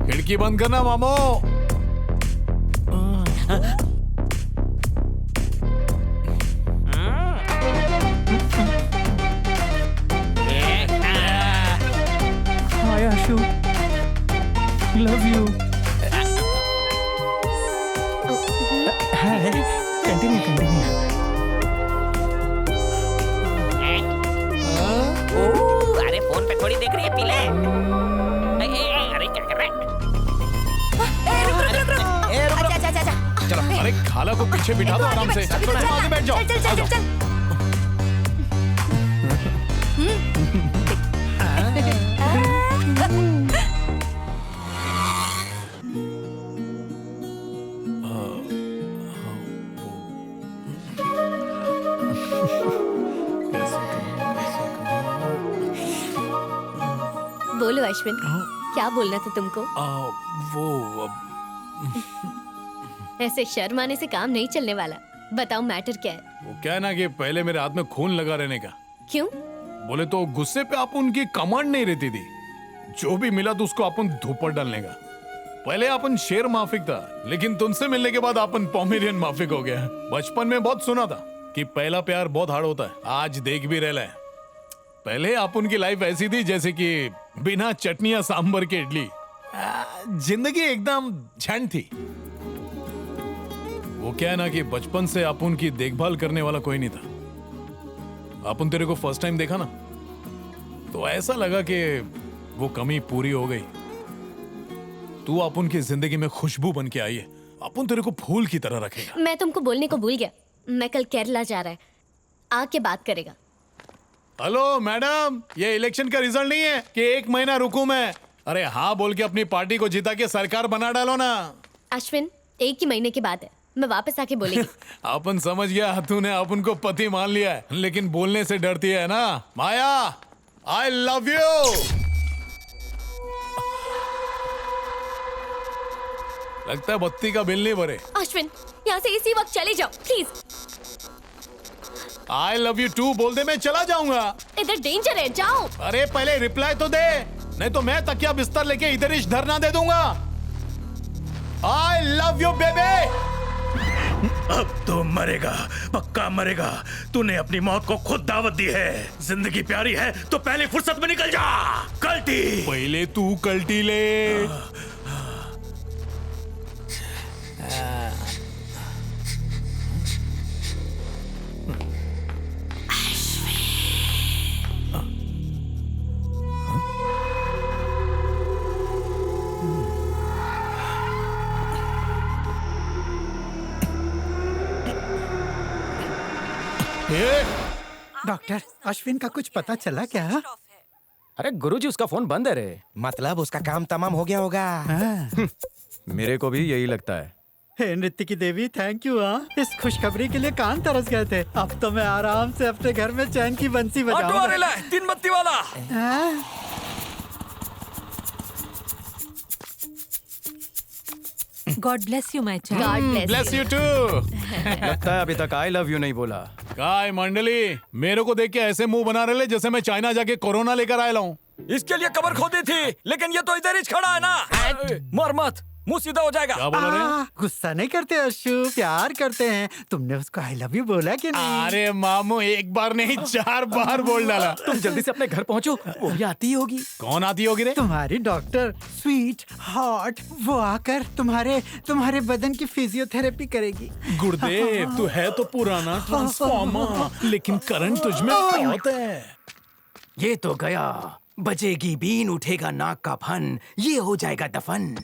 खिड़की बंद करना मामो। हाय आशु, लव यू। कंटिन्यू। अरे फोन पे थोड़ी देख रही है, पी ले। अरे क्या कर रहा है? चलो, अरे खाला को पीछे बिठा दो आराम से। चलो तुम आगे बैठ जाओ। आ जाओ। बोलो अश्विन, क्या बोलना था तुमको? वो ऐसे शर्म आने से काम नहीं चलने वाला। बताओ मैटर क्या है? वो क्या है ना कि पहले मेरे हाथ में खून लगा रहने का। क्यों? बोले तो गुस्से पे आप उनकी कमांड नहीं रहती थी, जो भी मिला तो उसको अपन धूपर डालने का। पहले अपन शेर माफिक था, लेकिन तुमसे मिलने के बाद अपन पोमेरियन माफिक हो गया। बचपन में बहुत सुना था कि पहला प्यार बहुत हार्ड होता है, आज देख भी रहा है। पहले अपन की लाइफ ऐसी थी जैसे कि बिना चटनी या सांभर के इडली। जिंदगी एकदम झंड थी। वो क्या है ना कि बचपन से अपन की देखभाल करने वाला कोई नहीं था। अपन तेरे को फर्स्ट टाइम देखा ना तो ऐसा लगा कि वो कमी पूरी हो गई। तू अपन की जिंदगी में खुशबू बन के आई है। अपन तेरे को फूल की तरह रखेगा। मैं तुमको बोलने को भूल गया, मैं कल केरला जा रहा है, आके बात करेगा। हेलो मैडम, ये इलेक्शन का रिजल्ट नहीं है कि 1 महीना रुकूं मैं। अरे हाँ बोल के अपनी पार्टी को जिता के सरकार बना डालो ना। अश्विन, 1 ही महीने की बात है, मैं वापस आके बोलेगी। अपन समझ गया तूने अपन को पति मान लिया है, लेकिन बोलने से डरती है ना। माया, आई लव यू। लगता है बत्ती का बिल नहीं भरे। अश्विन, यहाँ से इसी वक्त चले जाओ please. I love you too बोल दे, मैं चला जाऊंगा। इधर डेंजर है, जाओ। अरे पहले रिप्लाई तो दे, नहीं तो मैं तकिया बिस्तर लेके इधर ही धरना दे दूंगा। आई लव यू बेबी। अब तो मरेगा, पक्का मरेगा। तूने अपनी मौत को खुद दावत दी है। जिंदगी प्यारी है तो पहले फुर्सत में निकल जा। कल्टी पहले तू कल्टी ले। डॉक्टर, अश्विन का कुछ पता चला क्या? अरे गुरुजी, उसका फोन बंद है रे। मतलब उसका काम तमाम हो गया होगा। मेरे को भी यही लगता है। हे नृत्य की देवी, थैंक यू। इस खुशखबरी के लिए कान तरस गए थे। अब तो मैं आराम से अपने घर में चैन की बंसी बजाऊंगा। 3 बत्ती वाला। God bless you my child. God bless you too. लगता है अभी तक आई लव यू नहीं बोला। काय मंडली, मेरे को देख के ऐसे मुंह बना रहे जैसे मैं चाइना जाके कोरोना लेकर आया हूँ। इसके लिए कबर खोदी थी, लेकिन ये तो इधर ही खड़ा है ना। मर मत, मुंह सीधा हो जाएगा। क्या बोल रहे हैं? गुस्सा नहीं करते अशु, प्यार करते हैं। तुमने उसको आई लव यू बोला कि नहीं? अरे मामू, 1 बार नहीं 4 बार बोल डाला। तुम जल्दी से अपने घर पहुंचो, वो भी आती होगी। कौन आती होगी रे? तुम्हारी डॉक्टर स्वीट हॉट, वो आकर तुम्हारे बदन की फिजियोथेरेपी करेगी। गुरुदेव, तू है तो पुराना ट्रांसफॉर्मर, लेकिन करंट तुझ में बहुत है। ये तो गया, बजेगी बीन, उठेगा नाक का फन, ये हो जाएगा दफन।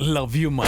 Love you, man.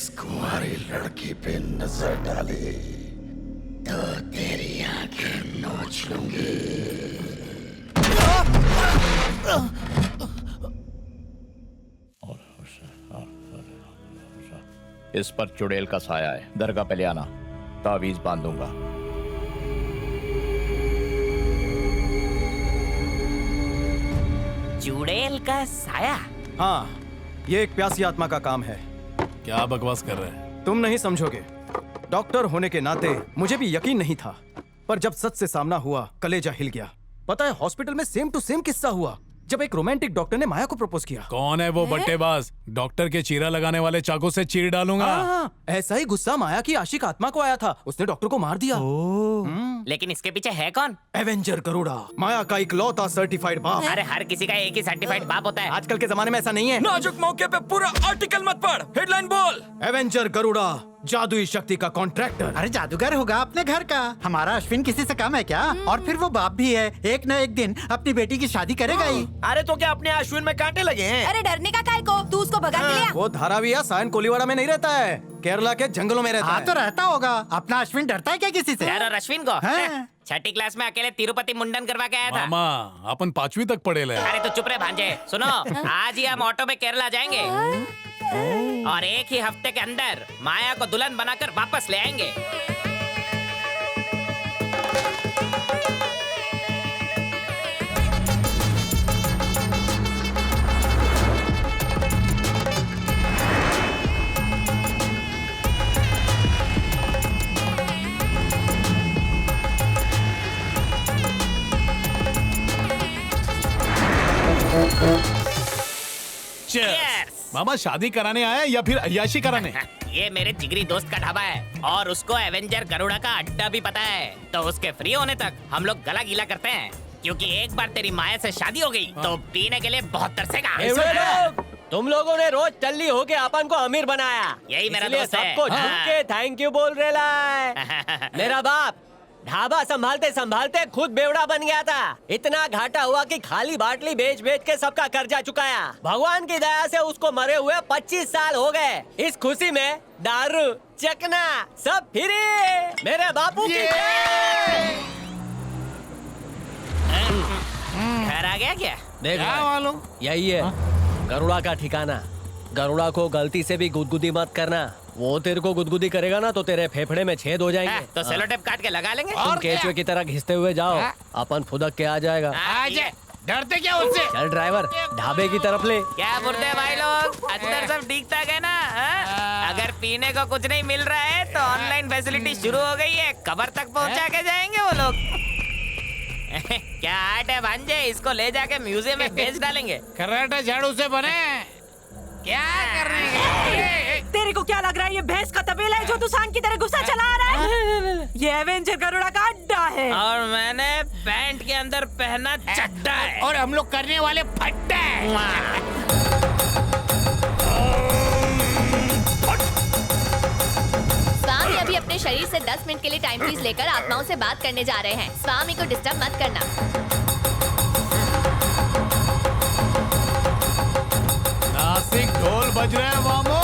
इस कुंवारी लड़की पे नजर डाली तो तेरी आंखें नोच लूंगी। इस पर चुड़ैल का साया है, दरगाह पे ले आना, तावीज बांध दूंगा। चुड़ैल का साया? हाँ, ये एक प्यासी आत्मा का काम है। क्या बकवास कर रहे हैं? तुम नहीं समझोगे। डॉक्टर होने के नाते मुझे भी यकीन नहीं था, पर जब सच से सामना हुआ कलेजा हिल गया। पता है, हॉस्पिटल में सेम टू सेम किस्सा हुआ जब एक रोमांटिक डॉक्टर ने माया को प्रपोज किया। कौन है वो बट्टेबाज? डॉक्टर के चीरा लगाने वाले चाकू से चीर डालूंगा। हाँ, ऐसा ही गुस्सा माया की आशिक आत्मा को आया था, उसने डॉक्टर को मार दिया। लेकिन इसके पीछे है कौन? एवेंजर गरुड़ा, माया का इकलौता सर्टिफाइड बाप। अरे हर किसी का एक ही सर्टिफाइड बाप होता है। आजकल के जमाने में ऐसा नहीं है। नाजुक मौके पे पूरा आर्टिकल मत पढ़, हेडलाइन बोल। एवेंजर गरुड़ा जादुई शक्ति का कॉन्ट्रैक्टर। अरे जादूगर होगा अपने घर का। हमारा अश्विन किसी से कम है क्या? और फिर वो बाप भी है, एक न एक दिन अपनी बेटी की शादी करेगा ही। अरे तो क्या अपने अश्विन में कांटे लगे हैं? अरे डरने का काय को, तू उसको भगा के ले आ। वो धाराविया सायन कोलीवाड़ा में नहीं रहता है, केरला के जंगलों में रहता हाँ है। तो रहता होगा। अपना अश्विन डरता है क्या किसी से? यार, और अश्विन को हाँ। छठी क्लास में अकेले तिरुपति मुंडन करवा के आया था। मामा, अपन 5वीं तक पढ़े ले। अरे तो चुप रहे भांजे। सुनो, आज ही हम ऑटो में केरला जाएंगे और एक ही हफ्ते के अंदर माया को दुल्हन बनाकर वापस ले आएंगे। मामा, शादी कराने आया या फिर अय्याशी कराने? ये मेरे जिगरी दोस्त का ढाबा है और उसको एवेंजर गरुड़ा का अड्डा भी पता है, तो उसके फ्री होने तक हम लोग गला गीला करते हैं, क्योंकि एक बार तेरी माया से शादी हो गई तो पीने के लिए बहुत तरसेगा। तुम लोगों ने रोज टल्ली होके अपन को अमीर बनाया, यही मेरा इसलिए दोस्त है। सबको झुक के थैंक यू बोल रहे है। मेरा बाप ढाबा संभालते संभालते खुद बेवड़ा बन गया था। इतना घाटा हुआ कि खाली बाटली बेच बेच के सबका कर्जा चुकाया। भगवान की दया से उसको मरे हुए 25 साल हो गए। इस खुशी में दारू चकना सब फ्री। मेरे बापू की घर आ गया क्या? देख मालूम, यही है गरुड़ा का ठिकाना। गरुड़ा को गलती से भी गुदगुदी मत करना, वो तेरे को गुदगुदी करेगा ना तो तेरे फेफड़े में छेद हो जाएंगे। तो सेलो टेप काट के लगा लेंगे। तुम केचुए की तरह घिसते हुए जाओ, अपन फुदक के आ जाएगा। डरते क्या उससे? चल ड्राइवर, ढाबे की तरफ ले। क्या बुरदे भाई लोग, अंदर सब ठीक ठाक है ना? अगर पीने को कुछ नहीं मिल रहा है तो ऑनलाइन फैसिलिटी शुरू हो गई है, कबर तक पहुंचा के जाएंगे वो लोग। क्या आर्ट है भांजे, इसको ले जाके म्यूजियम में बेच डालेंगे। कराटे झाड़ू से बने, क्या कर रहे हैं? तेरे को क्या लग रहा है ये भैंस का तबेला है जो तू सांड की तरह गुस्सा चला रहा है? ये एवेंजर गरुड़ा का अड्डा है और मैंने पैंट के अंदर पहना चड्डा है और हम लोग करने वाले फट्टे। स्वामी अभी अपने शरीर से 10 मिनट के लिए टाइम फ्रीज लेकर आत्माओं से बात करने जा रहे हैं। स्वामी को डिस्टर्ब मत करना। नासिक ढोल बज रहे हैं मामो।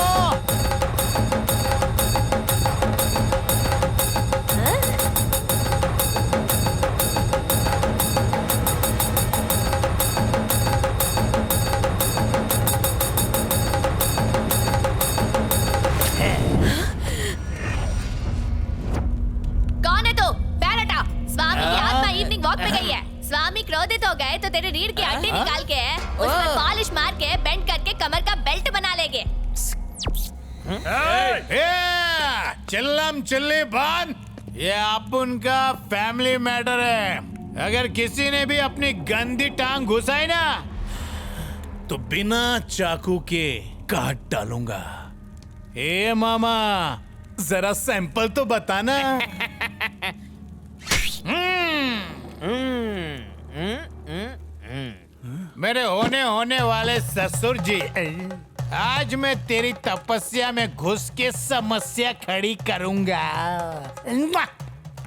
कौन है तू? पैर हटा। स्वामी की आत्मा इवनिंग वॉक पे गई है। स्वामी क्रोधित हो गए तो तेरे रीढ़ की हड्डी निकाल के उसमें पॉलिश मार के बेंड करके कमर का बेल्ट बना लेंगे। चिल्लम चिल्ली बान, ये अपन का फैमिली मैटर है। अगर किसी ने भी अपनी गंदी टांग घुसाई ना तो बिना चाकू के काट डालूंगा। ए मामा, जरा सैंपल तो बताना। मेरे होने वाले ससुर जी, आज मैं तेरी तपस्या में घुस के समस्या खड़ी करूंगा।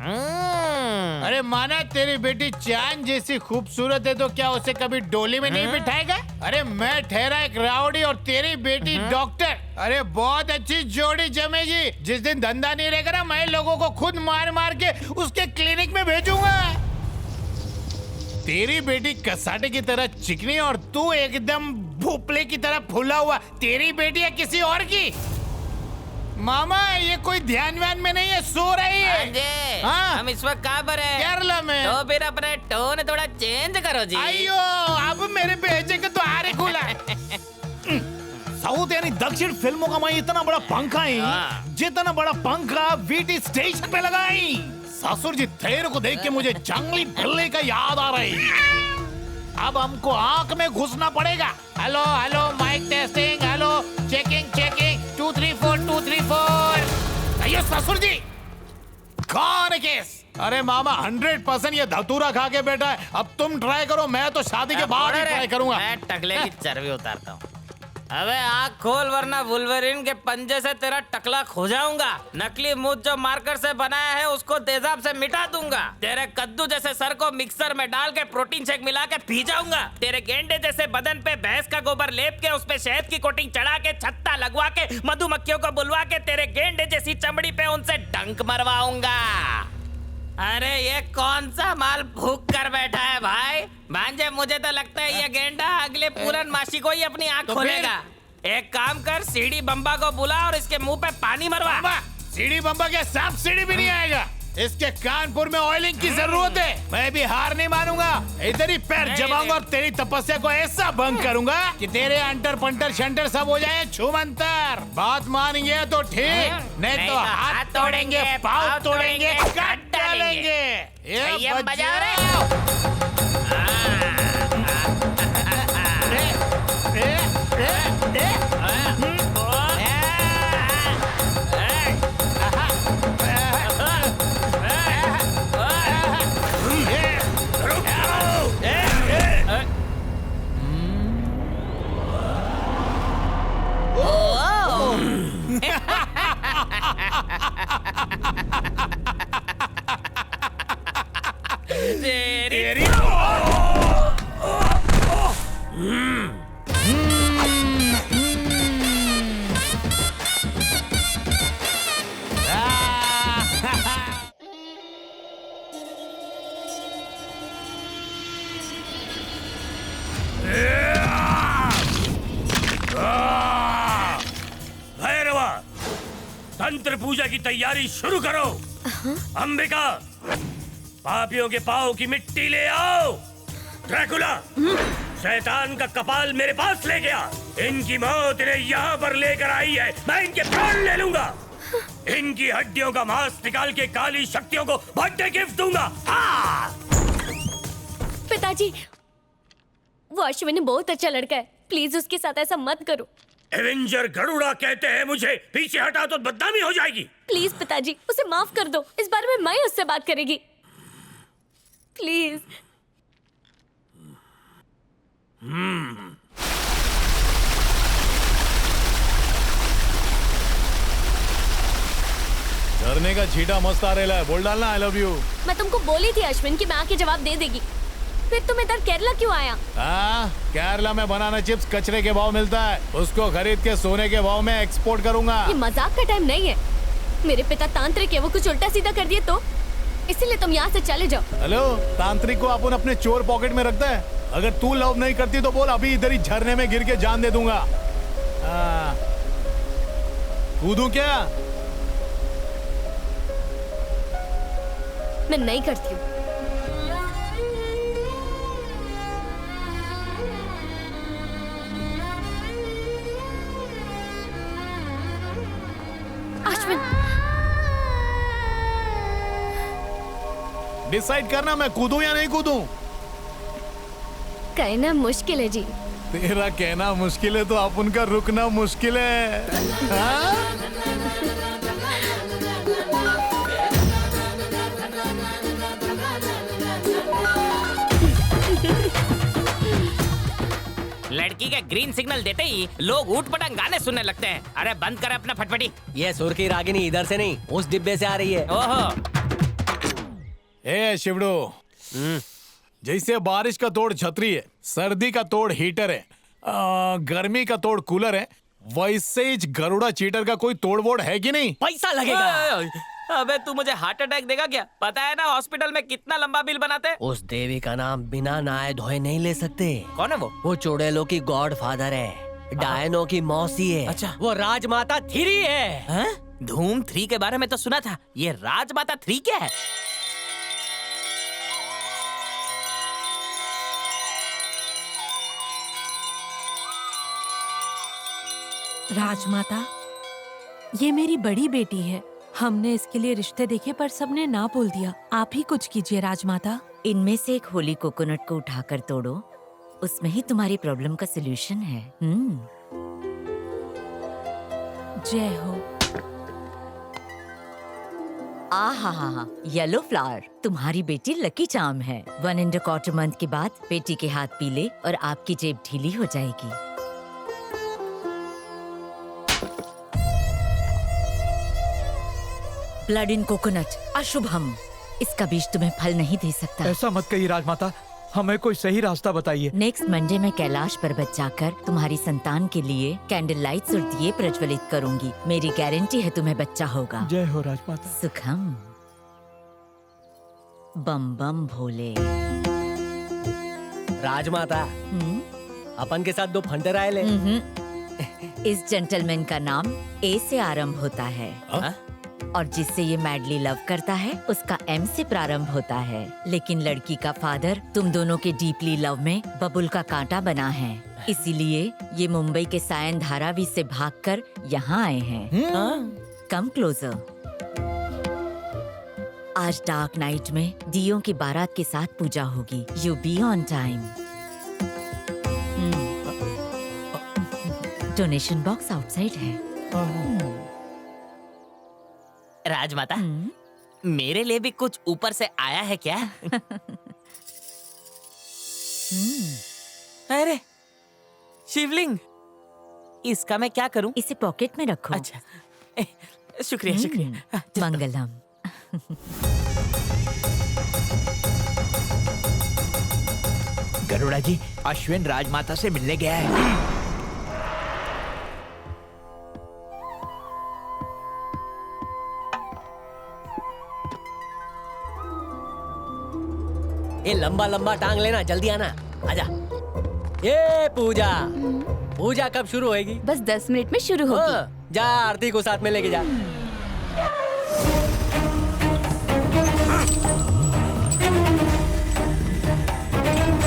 अरे माना तेरी बेटी चांद जैसी खूबसूरत है तो क्या उसे कभी डोली में नहीं बिठाएगा? अरे मैं ठहरा एक रावड़ी और तेरी बेटी डॉक्टर। अरे बहुत अच्छी जोड़ी जमेगी। जिस दिन धंधा नहीं रहेगा ना, मैं लोगों को खुद मार मार के उसके क्लिनिक में भेजूंगा। तेरी बेटी कसाटे की तरह चिकनी और तू एकदम भोपले की तरह फूला हुआ। तेरी बेटी है किसी और की? मामा ये कोई ध्यान व्यान में नहीं है, सो रही है। हाँ? हम इस वक्त कहाँ पर हैं? केरला में। तो फिर अपने टोन थोड़ा चेंज करो जी। अयो अब मेरे भेजे के तो आरे खुला। साउथ यानी दक्षिण फिल्मों का मैं इतना बड़ा पंखा ही, जितना बड़ा पंखा वीटी स्टेशन पे लगाई। ससुर जी तेरे को देख के मुझे जंगली बिल्ली का याद आ रही। अब हमको आंख में घुसना पड़ेगा। Hello hello mic testing, hello checking checking 2 3 4 2 3 4। अयो ससुर जी कौन है केस? अरे मामा 100% ये धतूरा खा के बैठा है। अब तुम ट्राई करो, मैं तो शादी के बाद ही ट्राई करूंगा। मैं टकले की चर्बी उतारता हूँ। अबे आँख खोल वरना वुल्वरीन के पंजे से तेरा टकला खो जाऊंगा। नकली मुंह जो मार्कर से बनाया है उसको तेजाब से मिटा दूंगा। तेरे कद्दू जैसे सर को मिक्सर में डाल के प्रोटीन शेक मिला के पी जाऊंगा। तेरे गेंडे जैसे बदन पे भैंस का गोबर लेप के उस पे शहद की कोटिंग चढ़ा के छत्ता लगवा के मधुमक्खियों को बुलवा के तेरे गेंडे जैसी चमड़ी पे उनसे डंक मरवाऊंगा। अरे ये कौन सा माल भूख कर बैठा है भाई? भांजे मुझे तो लगता है ये गेंडा अगले पूरन मासी को ही अपनी आंख खोलेगा। एक काम कर, सीढ़ी बम्बा को बुला और इसके मुंह पे पानी मरवा। सीढ़ी बम्बा के सांप सीढ़ी भी नहीं आएगा। इसके कानपुर में ऑयलिंग की जरूरत है। मैं भी हार नहीं मानूंगा। इधर ही पैर जमाऊंगा और तेरी तपस्या को ऐसा भंग करूंगा कि तेरे अंटर पंटर शंटर सब हो जाए छूमंतर। बात मानेंगे तो ठीक, नहीं तो हाथ तोड़ेंगे, पाँव तोड़ेंगे, काट डालेंगे। ये बजाओ तेरी भैरवा, तंत्र पूजा की तैयारी शुरू करो। अंबिका, पापियों के पाँव की मिट्टी ले आओ। ड्रैकुला, शैतान का कपाल मेरे पास ले गया। इनकी मौत इन्हें यहाँ पर लेकर आई है। मैं इनके प्राण ले लूंगा। इनकी हड्डियों का मांस निकाल के काली शक्तियों को बर्थडे गिफ्ट दूंगा। पिताजी, वो अश्विनी बहुत अच्छा लड़का है, प्लीज उसके साथ ऐसा मत करो। एवेंजर गरुड़ा कहते हैं मुझे, पीछे हटा तो बदनामी हो जाएगी। प्लीज पिताजी, उसे माफ कर दो। इस बारे में मैं उससे बात करेगी, प्लीज। झरने का छीटा मस्त आ रहा है, बोल डालना आई लव यू। मैं तुमको बोली थी अश्विन कि मैं आके जवाब दे देगी। फिर तुम इधर केरला क्यों आया? केरला में बनाना चिप्स कचरे के भाव मिलता है, उसको खरीद के सोने के भाव में एक्सपोर्ट करूंगा। ये मजाक का टाइम नहीं है। मेरे पिता तांत्रिक है, वो कुछ उल्टा सीधा कर दिए तो इसीलिए तुम यहाँ से चले जाओ। हेलो, तांत्रिक को अपन अपने चोर पॉकेट में रखता है। अगर तू लव नहीं करती तो बोल, अभी इधर ही झरने में गिर के जान दे दूंगा। कूदूं क्या? मैं नहीं करती हूँ। अश्विन, डिसाइड करना, मैं कूदूं या नहीं कूदूं। कहना मुश्किल है जी। तेरा कहना मुश्किल है तो अपन का रुकना मुश्किल है। लड़की के ग्रीन सिग्नल देते ही लोग ऊट पटांग गाने सुनने लगते हैं। अरे बंद कर अपना फटफटी। ये सुर की रागिनी इधर से नहीं, उस डिब्बे से आ रही है। ओहो, ए शिवड़ू, जैसे बारिश का तोड़ छतरी है, सर्दी का तोड़ हीटर है, गर्मी का तोड़ कूलर है, वैसे ही गरुड़ा चीटर का कोई तोड़ वोड़ है कि नहीं? पैसा लगेगा। अबे तू मुझे हार्ट अटैक देगा क्या? पता है ना हॉस्पिटल में कितना लंबा बिल बनाते हैं? उस देवी का नाम बिना नहाए धोए नहीं ले सकते। कौन है वो? वो चुड़ैलों की गॉड फादर है, डायनो की मौसी है। अच्छा। वो राजमाता 3 है। धूम 3 के बारे में तो सुना था, ये राजमाता 3 क्या है? राजमाता, ये मेरी बड़ी बेटी है। हमने इसके लिए रिश्ते देखे पर सबने ना बोल दिया। आप ही कुछ कीजिए राजमाता। इनमें से एक होली कोकोनट को उठाकर तोड़ो, उसमें ही तुम्हारी प्रॉब्लम का सलूशन है। जय हो। आहा, येलो फ्लावर, तुम्हारी बेटी लकी चार्म है। 1.25 मंथ के बाद बेटी के हाथ पीले और आपकी जेब ढीली हो जाएगी। ब्लड इन कोकोनट, अशुभम। इसका बीज तुम्हें फल नहीं दे सकता। ऐसा मत कहिए राजमाता, हमें कोई सही रास्ता बताइए। नेक्स्ट मंडे में कैलाश पर्वत जाकर तुम्हारी संतान के लिए कैंडल लाइट्स और दिए प्रज्वलित करूंगी। मेरी गारंटी है तुम्हें बच्चा होगा। जय हो राजमाता। सुखम। बम बम भोले। राजमाता, अपन के साथ 2 फंटर आए ले। इस जेंटलमैन का नाम ए से आरंभ होता है। और जिससे ये मैडली लव करता है उसका एम से प्रारंभ होता है। लेकिन लड़की का फादर तुम दोनों के डीपली लव में बबुल का कांटा बना है, इसीलिए ये मुंबई के सायन धारावी से भागकर यहाँ आए हैं। Come closer. आज डार्क नाइट में दियों की बारात के साथ पूजा होगी। You be on time. Donation box outside है। राजमाता, मेरे लिए भी कुछ ऊपर से आया है क्या? अरे शिवलिंग, इसका मैं क्या करूं? इसे पॉकेट में रखो। अच्छा, शुक्रिया शुक्रिया। मंगलम। गरुड़ा जी, अश्विन राजमाता से मिलने गया है। ये लंबा लंबा टांग लेना, जल्दी आना। आजा। ये पूजा, पूजा कब शुरू होएगी? बस 10 मिनट में शुरू होगी। जा आरती को साथ में लेके जा।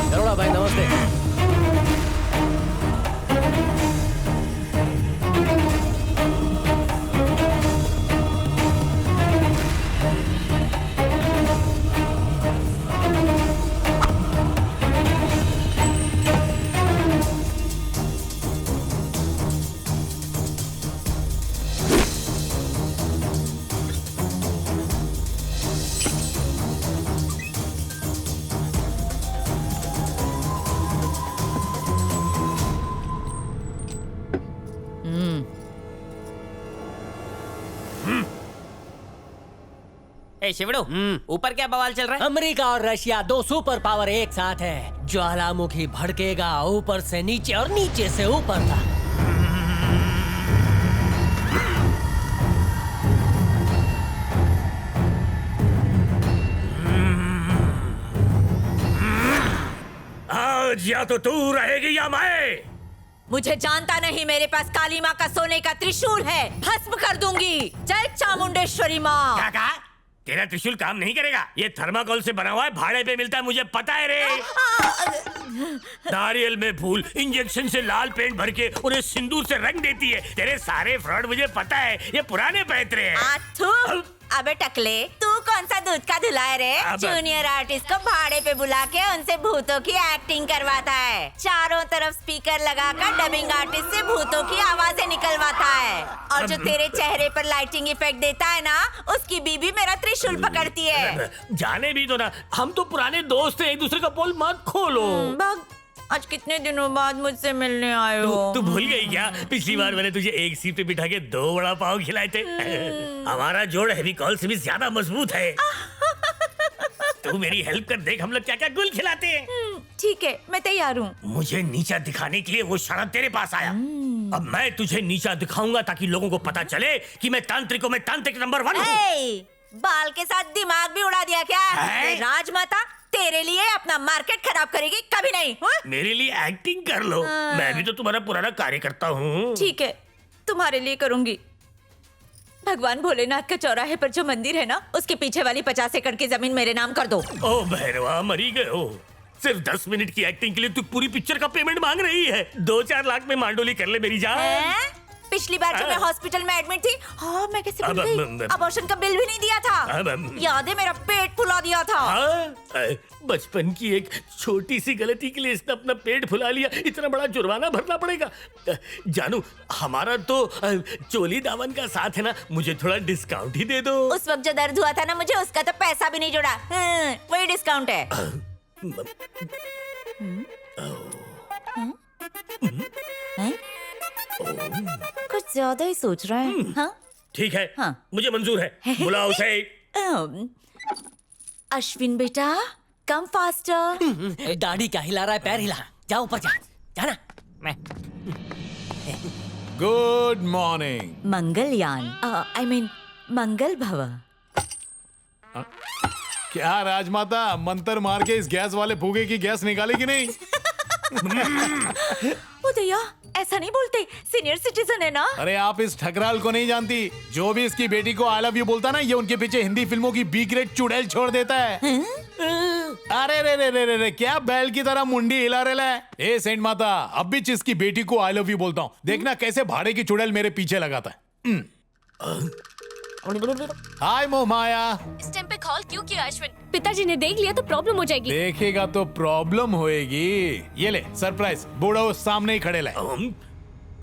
गरुड़ा भाई नमस्ते। शिवड़ू, ऊपर क्या बवाल चल रहा है? अमेरिका और रशिया 2 सुपर पावर एक साथ है। ज्वालामुखी भड़केगा ऊपर से नीचे और नीचे से ऊपर तक। आज या तो तू रहेगी या मैं। मुझे जानता नहीं, मेरे पास काली माँ का सोने का त्रिशूल है, भस्म कर दूंगी। जय चामुंडेश्वरी माँ। क्या कहा? तेरा त्रिशूल काम नहीं करेगा। ये थर्माकोल से बना हुआ है, भाड़े पे मिलता है, मुझे पता है रे। नारियल में फूल इंजेक्शन से लाल पेंट भर के उन्हें सिंदूर से रंग देती है। तेरे सारे फ्रॉड मुझे पता है, ये पुराने पैतरे हैं। अबे टकले, तू कौन सा दूध का धुला है रे? जूनियर आर्टिस्ट को भाड़े पे बुला के उनसे भूतों की एक्टिंग करवाता है। चारों तरफ स्पीकर लगाकर डबिंग आर्टिस्ट से भूतों की आवाजें निकलवाता है। और जो तेरे चेहरे पर लाइटिंग इफेक्ट देता है ना, उसकी बीबी मेरा त्रिशूल पकड़ती है। जाने भी तो ना, हम तो पुराने दोस्त हैं, एक दूसरे का पोल मत खोलो। आज कितने दिनों बाद मुझसे मिलने आए हो? तू भूल गई क्या? पिछली बार मैंने तुझे एक सीट पे बिठा के 2 वड़ा पाव खिलाए थे। हमारा जोड़ हेवी कॉल से भी ज्यादा मजबूत है। तू मेरी हेल्प कर देख हम लोग क्या क्या गुल खिलाते हैं। ठीक है, मैं तैयार हूँ। मुझे नीचा दिखाने के लिए वो शराब तेरे पास आया। अब मैं तुझे नीचा दिखाऊंगा ताकि लोगों को पता चले कि मैं तांत्रिकों में तांत्रिक नंबर 1 हूँ। बाल के साथ दिमाग भी उड़ा दिया क्या? है? राजमाता तेरे लिए अपना मार्केट खराब करेगी कभी नहीं। हुँ? मेरे लिए एक्टिंग कर लो। मैं भी तो तुम्हारा पुराना कार्यकर्ता हूँ। ठीक है, तुम्हारे लिए करूंगी। भगवान भोलेनाथ का चौराहे पर जो मंदिर है ना, उसके पीछे वाली 50 एकड़ की जमीन मेरे नाम कर दो। ओ भैरवा, मरी गए हो। सिर्फ 10 मिनट की एक्टिंग के लिए तू पूरी पिक्चर का पेमेंट मांग रही है। 2-4 लाख में मांडोली कर ले मेरी जान। पिछली बार जब मैं हॉस्पिटल में एडमिट थी, हाँ मैं कैसे भूल गई? अबॉर्शन का बिल भी नहीं दिया था। याद है, मेरा पेट फुला दिया था। बचपन की एक छोटी सी गलती के लिए इसने अपना पेट फुला लिया, इतना बड़ा जुर्माना भरना पड़ेगा। जानू, हमारा तो चोली दामन का साथ है ना, मुझे थोड़ा डिस्काउंट ही दे दो। उस वक्त जो दर्द हुआ था ना मुझे, उसका तो पैसा भी नहीं जुड़ा। वही डिस्काउंट है। कुछ ज्यादा ही सोच रहा है। हाँ? ठीक है, मुझे मंजूर है। बुलाओ उसे। अश्विन बेटा, कम फास्टर। दाढ़ी क्या हिला रहा है? पैर हिला। जाओ ऊपर जा, जाना। मैं good morning. Mangalyaan, I mean मंगल भव। क्या राजमाता, मंत्र मार के इस गैस वाले फूगे की गैस निकाली कि नहीं? उदया, ऐसा नहीं बोलते, सीनियर सिटीजन है ना। अरे आप इस ठकराल को नहीं जानती। जो भी इसकी बेटी को आई लव यू बोलता ना, ये उनके पीछे हिंदी फिल्मों की बी ग्रेड चुड़ैल छोड़ देता है। अरे रे रे रे रे, क्या बैल की तरह मुंडी हिला रहा है। ए सेंट माता, अब भी जिसकी बेटी को आई लव यू बोलता हूँ, देखना कैसे भाड़े की चुड़ैल मेरे पीछे लगाता है। हाय मोहमाया। इस टाइम पे कॉल क्यों किया अश्विन? पिताजी ने देख लिया तो प्रॉब्लम हो जाएगी। देखेगा तो प्रॉब्लम होएगी। ये ले सरप्राइज, बूढ़ा उस सामने ही खड़े लाए।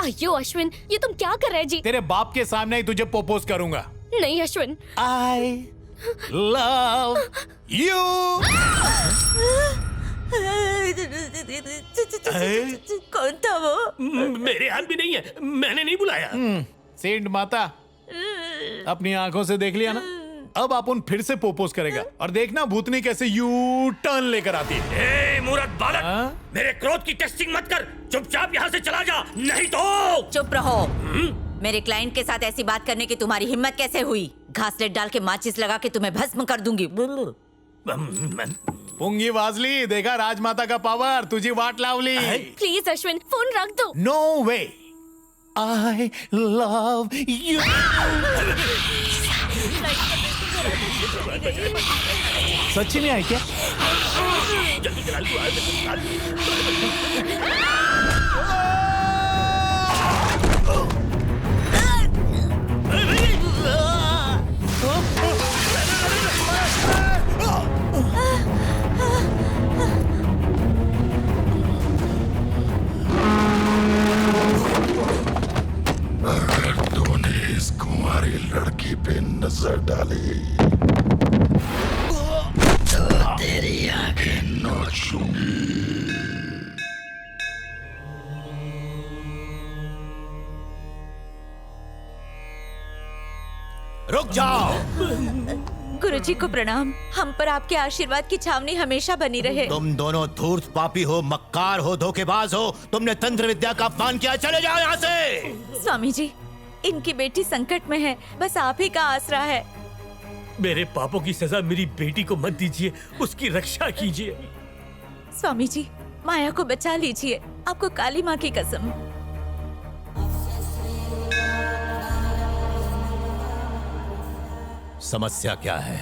अयो अश्विन, ये तुम क्या कर रहे जी? तेरे बाप के सामने ही तुझे प्रपोज करूंगा। नहीं अश्विन। I love you। कौन था वो? मेरे हाथ भी नहीं है, मैंने नहीं बुलाया। सेंट माता, अपनी आंखों से देख लिया ना, अब अपन फिर से प्रपोज करेगा और देखना भूतनी कैसे यू टर्न लेकर आती है। ए मूर्ख बालक, मेरे क्रोध की टेस्टिंग मत कर, चुपचाप यहाँ से चला जा, नहीं तो। चुप रहो। मेरे क्लाइंट के साथ ऐसी बात करने की तुम्हारी हिम्मत कैसे हुई? घासलेट डाल के माचिस लगा के तुम्हें भस्म कर दूंगी। पुंगी वाजली, देखा राजमाता का पावर, तुझी वाट लावली। प्लीज अश्विन, फोन रख दो। No way, I love you। सच्ची में आई क्या? जल्दी चला अगर तूने इस कुंवारी लड़की पे नजर डाली तो तेरी आंखें नोचूंगी। रुक जाओ। गुरुजी को प्रणाम। हम पर आपके आशीर्वाद की छावनी हमेशा बनी रहे। तुम दोनों धूर्त पापी हो, मक्कार हो, धोखेबाज हो। तुमने तंत्र विद्या का अपमान किया, चले जाओ यहाँ से। स्वामी जी, इनकी बेटी संकट में है, बस आप ही का आसरा है। मेरे पापों की सजा मेरी बेटी को मत दीजिए, उसकी रक्षा कीजिए। स्वामी जी, माया को बचा लीजिए, आपको काली माँ की कसम। समस्या क्या है?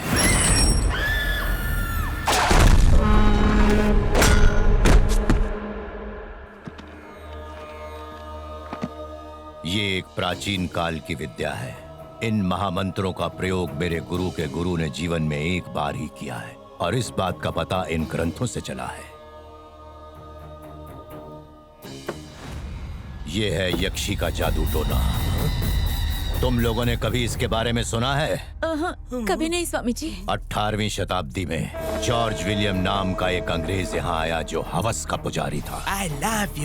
ये एक प्राचीन काल की विद्या है। इन महामंत्रों का प्रयोग मेरे गुरु के गुरु ने जीवन में एक बार ही किया है और इस बात का पता इन ग्रंथों से चला है। ये है यक्षी का जादू टोना। तुम लोगों ने कभी इसके बारे में सुना है? कभी नहीं स्वामी जी। 18वीं शताब्दी में जॉर्ज विलियम नाम का एक अंग्रेज यहाँ आया जो हवस का पुजारी था।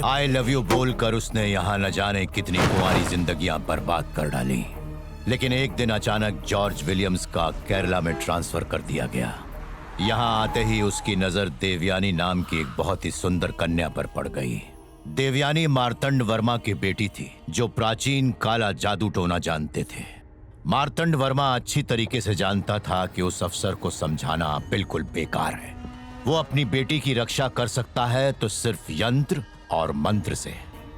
आई लव यू बोलकर उसने यहाँ न जाने कितनी कुंवारी जिंदगियां बर्बाद कर डाली। लेकिन एक दिन अचानक जॉर्ज विलियम्स का केरला में ट्रांसफर कर दिया गया। यहाँ आते ही उसकी नजर देवयानी नाम की एक बहुत ही सुंदर कन्या पर पड़ गई। देवयानी मार्तंड वर्मा की बेटी थी, जो प्राचीन काला जादू टोना जानते थे। मार्तंड वर्मा अच्छी तरीके से जानता था कि उस अफसर को समझाना बिल्कुल बेकार है। वो अपनी बेटी की रक्षा कर सकता है तो सिर्फ यंत्र और मंत्र से।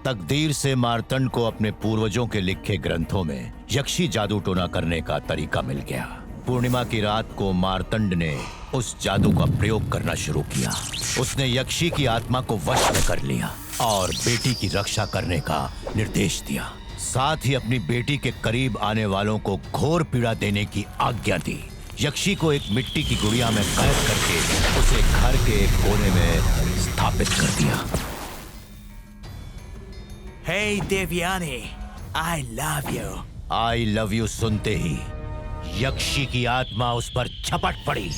तकदीर से मार्तंड को अपने पूर्वजों के लिखे ग्रंथों में यक्षी जादू टोना करने का तरीका मिल गया। पूर्णिमा की रात को मार्तंड ने उस जादू का प्रयोग करना शुरू किया। उसने यक्षी की आत्मा को वश में कर लिया और बेटी की रक्षा करने का निर्देश दिया। साथ ही अपनी बेटी के करीब आने वालों को घोर पीड़ा देने की आज्ञा दी। यक्षी को एक मिट्टी की गुड़िया में कैद करके उसे घर के एक कोने में स्थापित कर दिया। Hey Devyani, I love you. I love you सुनते ही यक्षी की आत्मा उस पर झपट पड़ी।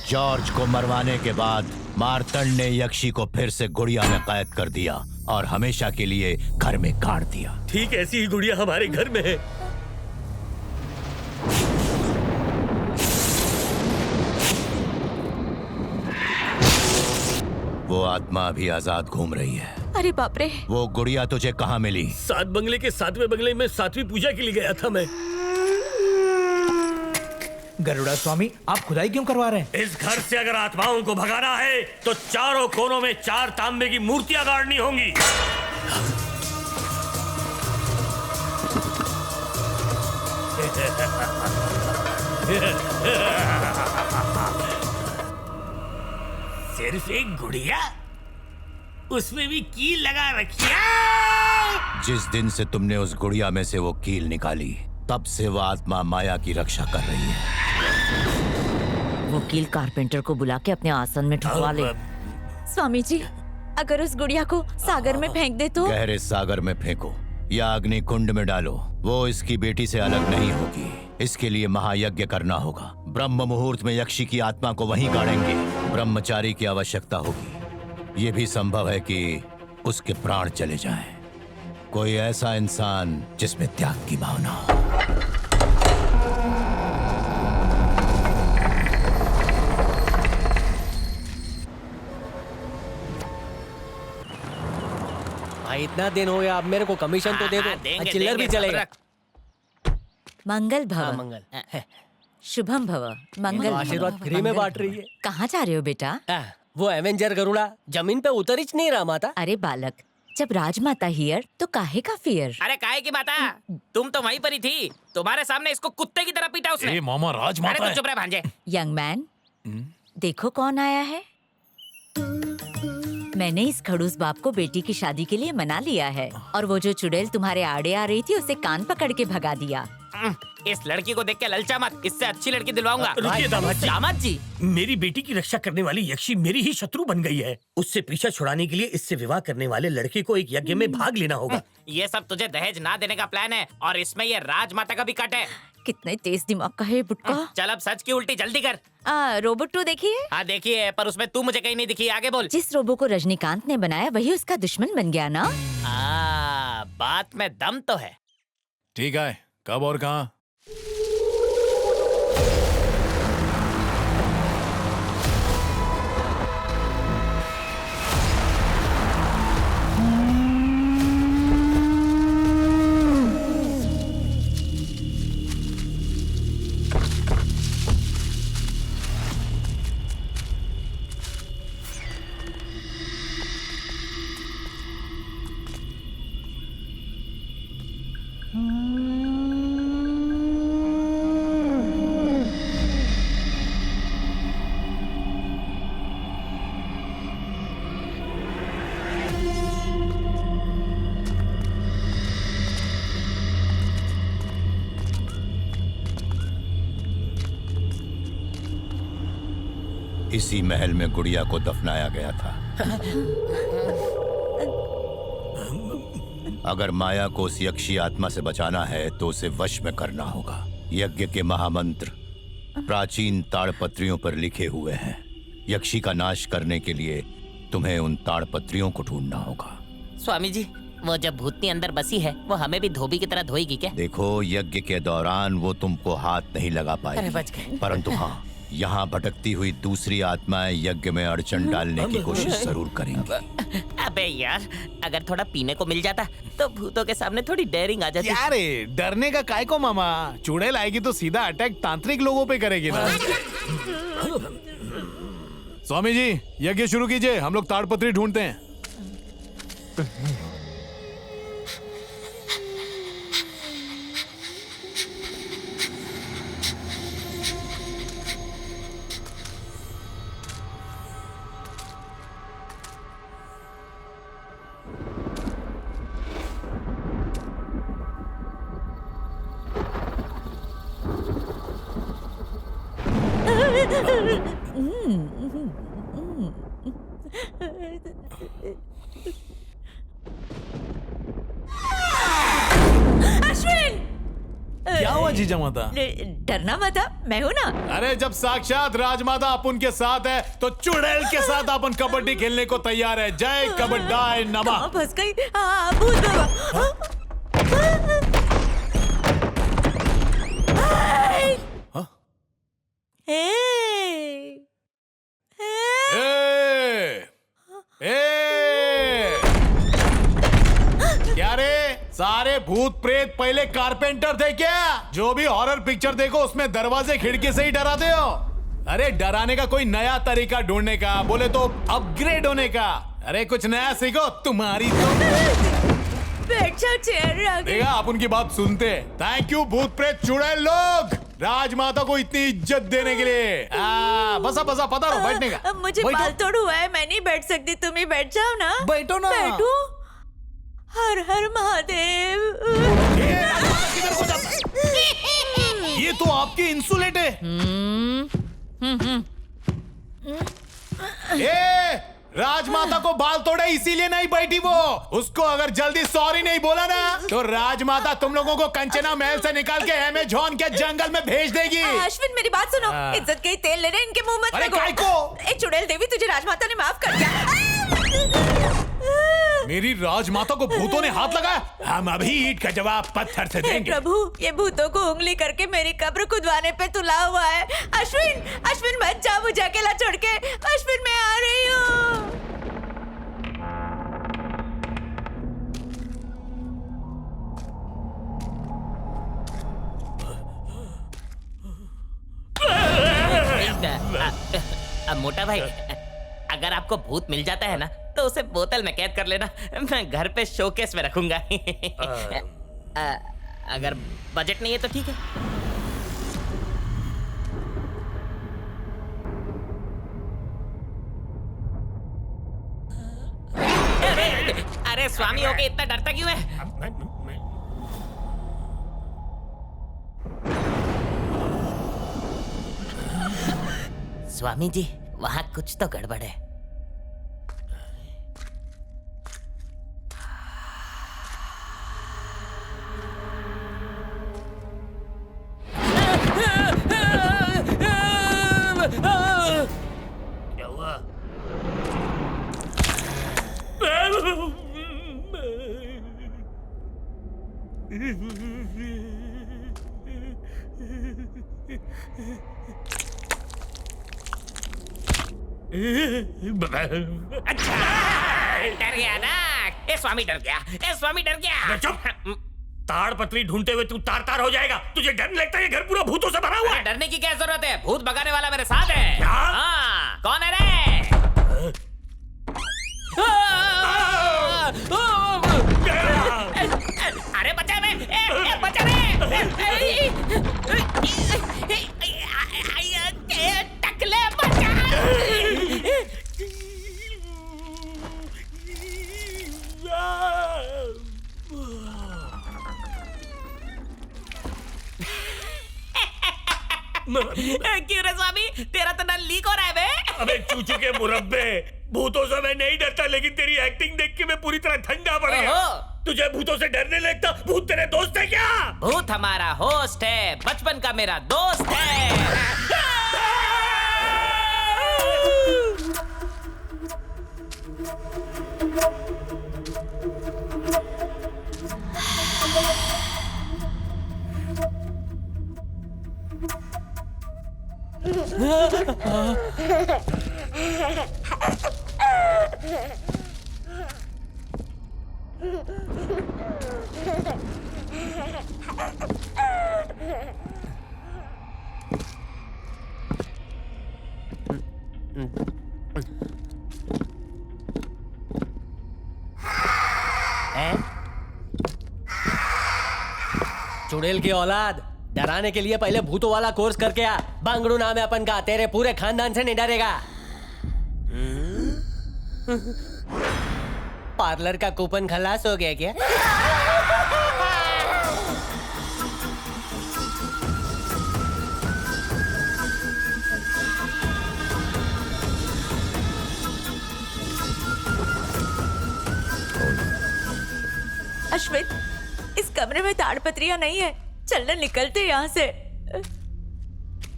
जॉर्ज को मरवाने के बाद मार्तंड ने यक्षी को फिर से गुड़िया में कैद कर दिया और हमेशा के लिए घर में गाड़ दिया। ठीक ऐसी ही गुड़िया हमारे घर में है। वो आत्मा अभी आजाद घूम रही है। अरे बाप रे। वो गुड़िया तुझे कहाँ मिली? 7 बंगले के 7वें बंगले में 7वीं पूजा के लिए गया था मैं। गरुड़ा स्वामी, आप खुदाई क्यों करवा रहे हैं? इस घर से अगर आत्माओं को भगाना है तो चारों कोनों में 4 तांबे की मूर्तियां गाड़नी होंगी। सिर्फ एक गुड़िया, उसमें भी कील लगा रखी है। जिस दिन से तुमने उस गुड़िया में से वो कील निकाली, तब से वो आत्मा माया की रक्षा कर रही है। वो कील कारपेंटर को बुला के अपने आसन में ठुकवा ले। स्वामी जी, अगर उस गुड़िया को सागर में फेंक दे तो? गहरे सागर में फेंको या अग्नि कुंड में डालो, वो इसकी बेटी से अलग नहीं होगी। इसके लिए महायज्ञ करना होगा। ब्रह्म मुहूर्त में यक्षी की आत्मा को वहीं गाड़ेंगे। ब्रह्मचारी की आवश्यकता होगी। ये भी संभव है कि उसके प्राण चले जाएं। कोई ऐसा इंसान जिसमें त्याग की भावना हो। भाई इतना दिन हो गया, अब मेरे को कमीशन तो दे दो। चिल्लर भी चलेगा। मंगल भव। मंगल। शुभम भव। मंगल। आशीर्वाद फ्री में बांट रही है। कहाँ जा रहे हो बेटा? वो एवेंजर गरुड़ा जमीन पे उतर ही नहीं रहा माता। अरे बालक, जब राजमाता हियर तो काहे का फियर? अरे काहे की माता, तुम तो वहीं पर ही थी। तुम्हारे सामने इसको कुत्ते की तरह पीटा उसने। मामा राजमाता अरे तू चुप रह भांजे। यंग मैन, देखो कौन आया है। मैंने इस खड़ूस बाप को बेटी की शादी के लिए मना लिया है और वो जो चुड़ैल तुम्हारे आड़े आ रही थी उसे कान पकड़ के भगा दिया। इस लड़की को देख के ललचा मत, इससे अच्छी लड़की दिलवाऊंगा। रुकिए दामाद जी। दामाद जी, मेरी बेटी की रक्षा करने वाली यक्षी मेरी ही शत्रु बन गई है। उससे पीछा छुड़ाने के लिए इससे विवाह करने वाले लड़के को एक यज्ञ में भाग लेना होगा। ये सब तुझे दहेज ना देने का प्लान है और इसमें ये राजमाता का भी कट है। कितने तेज दिमाग का है बुटका। चल अब सच की उल्टी जल्दी कर। रोबोट 2 देखी है? हाँ देखी है, पर उसमें तू मुझे कहीं नहीं दिखी। आगे बोल। जिस रोबो को रजनीकांत ने बनाया वही उसका दुश्मन बन गया ना। बात में दम तो है। ठीक है, कब और कहाँ? इसी महल में गुड़िया को दफनाया गया था। अगर माया को उस यक्षी आत्मा से बचाना है तो उसे वश में करना होगा। यज्ञ के महामंत्र प्राचीन ताड़पत्रियों पर लिखे हुए हैं। यक्षी का नाश करने के लिए तुम्हें उन ताड़पत्रियों को ढूंढना होगा। स्वामी जी, वो जब भूतनी अंदर बसी है वो हमें भी धोबी की तरह धोएगी क्या? देखो, यज्ञ के दौरान वो तुमको हाथ नहीं लगा पाएगी, बच गए। परंतु हाँ, यहाँ भटकती हुई दूसरी आत्माएं यज्ञ में अड़चन डालने की कोशिश जरूर करेंगी। अबे यार, अगर थोड़ा पीने को मिल जाता तो भूतों के सामने थोड़ी डेयरिंग आ जाती। क्या रे, डरने का काय को मामा? चुड़ैल आएगी तो सीधा अटैक तांत्रिक लोगों पे करेगी ना। स्वामी जी, यज्ञ शुरू कीजिए, हम लोग ताड़पत्री ढूंढते हैं। अश्विन! क्या हुआ जीजा माता? डरना मत, मैं हूँ ना। अरे जब साक्षात राजमाता अपन के साथ है तो चुड़ैल के साथ अपन कबड्डी खेलने को तैयार है। जय कबड्डाय नमः। फंस गई। भूत बाबा। क्या रे, सारे भूत प्रेत पहले कारपेंटर थे क्या? जो भी हॉरर पिक्चर देखो उसमें दरवाजे खिड़की से ही डराते हो। अरे डराने का कोई नया तरीका ढूंढने का, बोले तो अपग्रेड होने का। अरे कुछ नया सीखो, तुम्हारी तो बैठ जाओ चेयर। देखा, आप उनकी बात सुनते। थैंक यू भूत प्रेत चुड़ैल लोग, राजमाता को इतनी इज्जत देने के लिए। बसा बसा, पता रहो बैठने का। मुझे बाल तोड़ हुआ है, मैं नहीं बैठ सकती, तुम ही बैठ जाओ ना। बैठो ना। बैठो। हर हर महादेव। ये तो आपकी इंसुलेट है। राजमाता को बाल तोड़े इसीलिए नहीं बैठी वो। उसको अगर जल्दी सॉरी नहीं बोला ना तो राजमाता तुम लोगों को कंचना महल से निकाल के अमेज़न के जंगल में भेज देगी। अश्विन मेरी बात सुनो, इज्जत के तेल ले रहे इनके मुंह मत अरे लगो। काय को? ए चुड़ैल देवी, तुझे राजमाता ने माफ कर दिया। मेरी राजमाता को भूतों ने हाथ लगाया, हम अभी ईंट का जवाब पत्थर से देंगे। प्रभु, ये भूतों को उंगली करके मेरी कब्र खुदवाने पे तुला हुआ है। अश्विन, अश्विन मत जा मुझे अकेला छोड़ के। अश्विन मैं आ रही हूँ। मोटा भाई, अगर आपको भूत मिल जाता है ना तो उसे बोतल में कैद कर लेना, मैं घर पे शोकेस में रखूंगा। अगर बजट नहीं है तो ठीक है। अरे स्वामी होके इतना डरता क्यों है? स्वामी जी, वहां कुछ तो गड़बड़ है। क्या हुआ? अच्छा, डर गया ना? ए स्वामी डर गया, ए स्वामी डर गया। चुप! ताड़पत्री ढूंढते हुए तू तार तार हो जाएगा। तुझे डर नहीं लगता? ये घर पूरा भूतों से भरा हुआ है। डरने की क्या जरूरत है? भूत भगाने वाला मेरे साथ है। क्या? हाँ, कौन है रे? अरे बचा रे, बचा रे। टकले बचा। क्यों रे स्वामी, तेरा तो नल लीक हो रहा है बे? अबे चूचू के मुरब्बे, भूतों से मैं नहीं डरता, लेकिन तेरी एक्टिंग देख के मैं पूरी तरह ठंडा पड़ गया। तुझे भूतों से डरने लगता? भूत तेरे दोस्त है क्या? भूत हमारा होस्ट है, बचपन का मेरा दोस्त है। चुड़ैल की औलाद, डराने के लिए पहले भूतों वाला कोर्स करके आ। बांगड़ू नाम है अपन का, तेरे पूरे खानदान से नहीं डरेगा। पार्लर का कूपन खलास हो गया क्या? अश्विन, इस कमरे में ताड़पत्रियां नहीं है, चलना निकलते यहाँ से।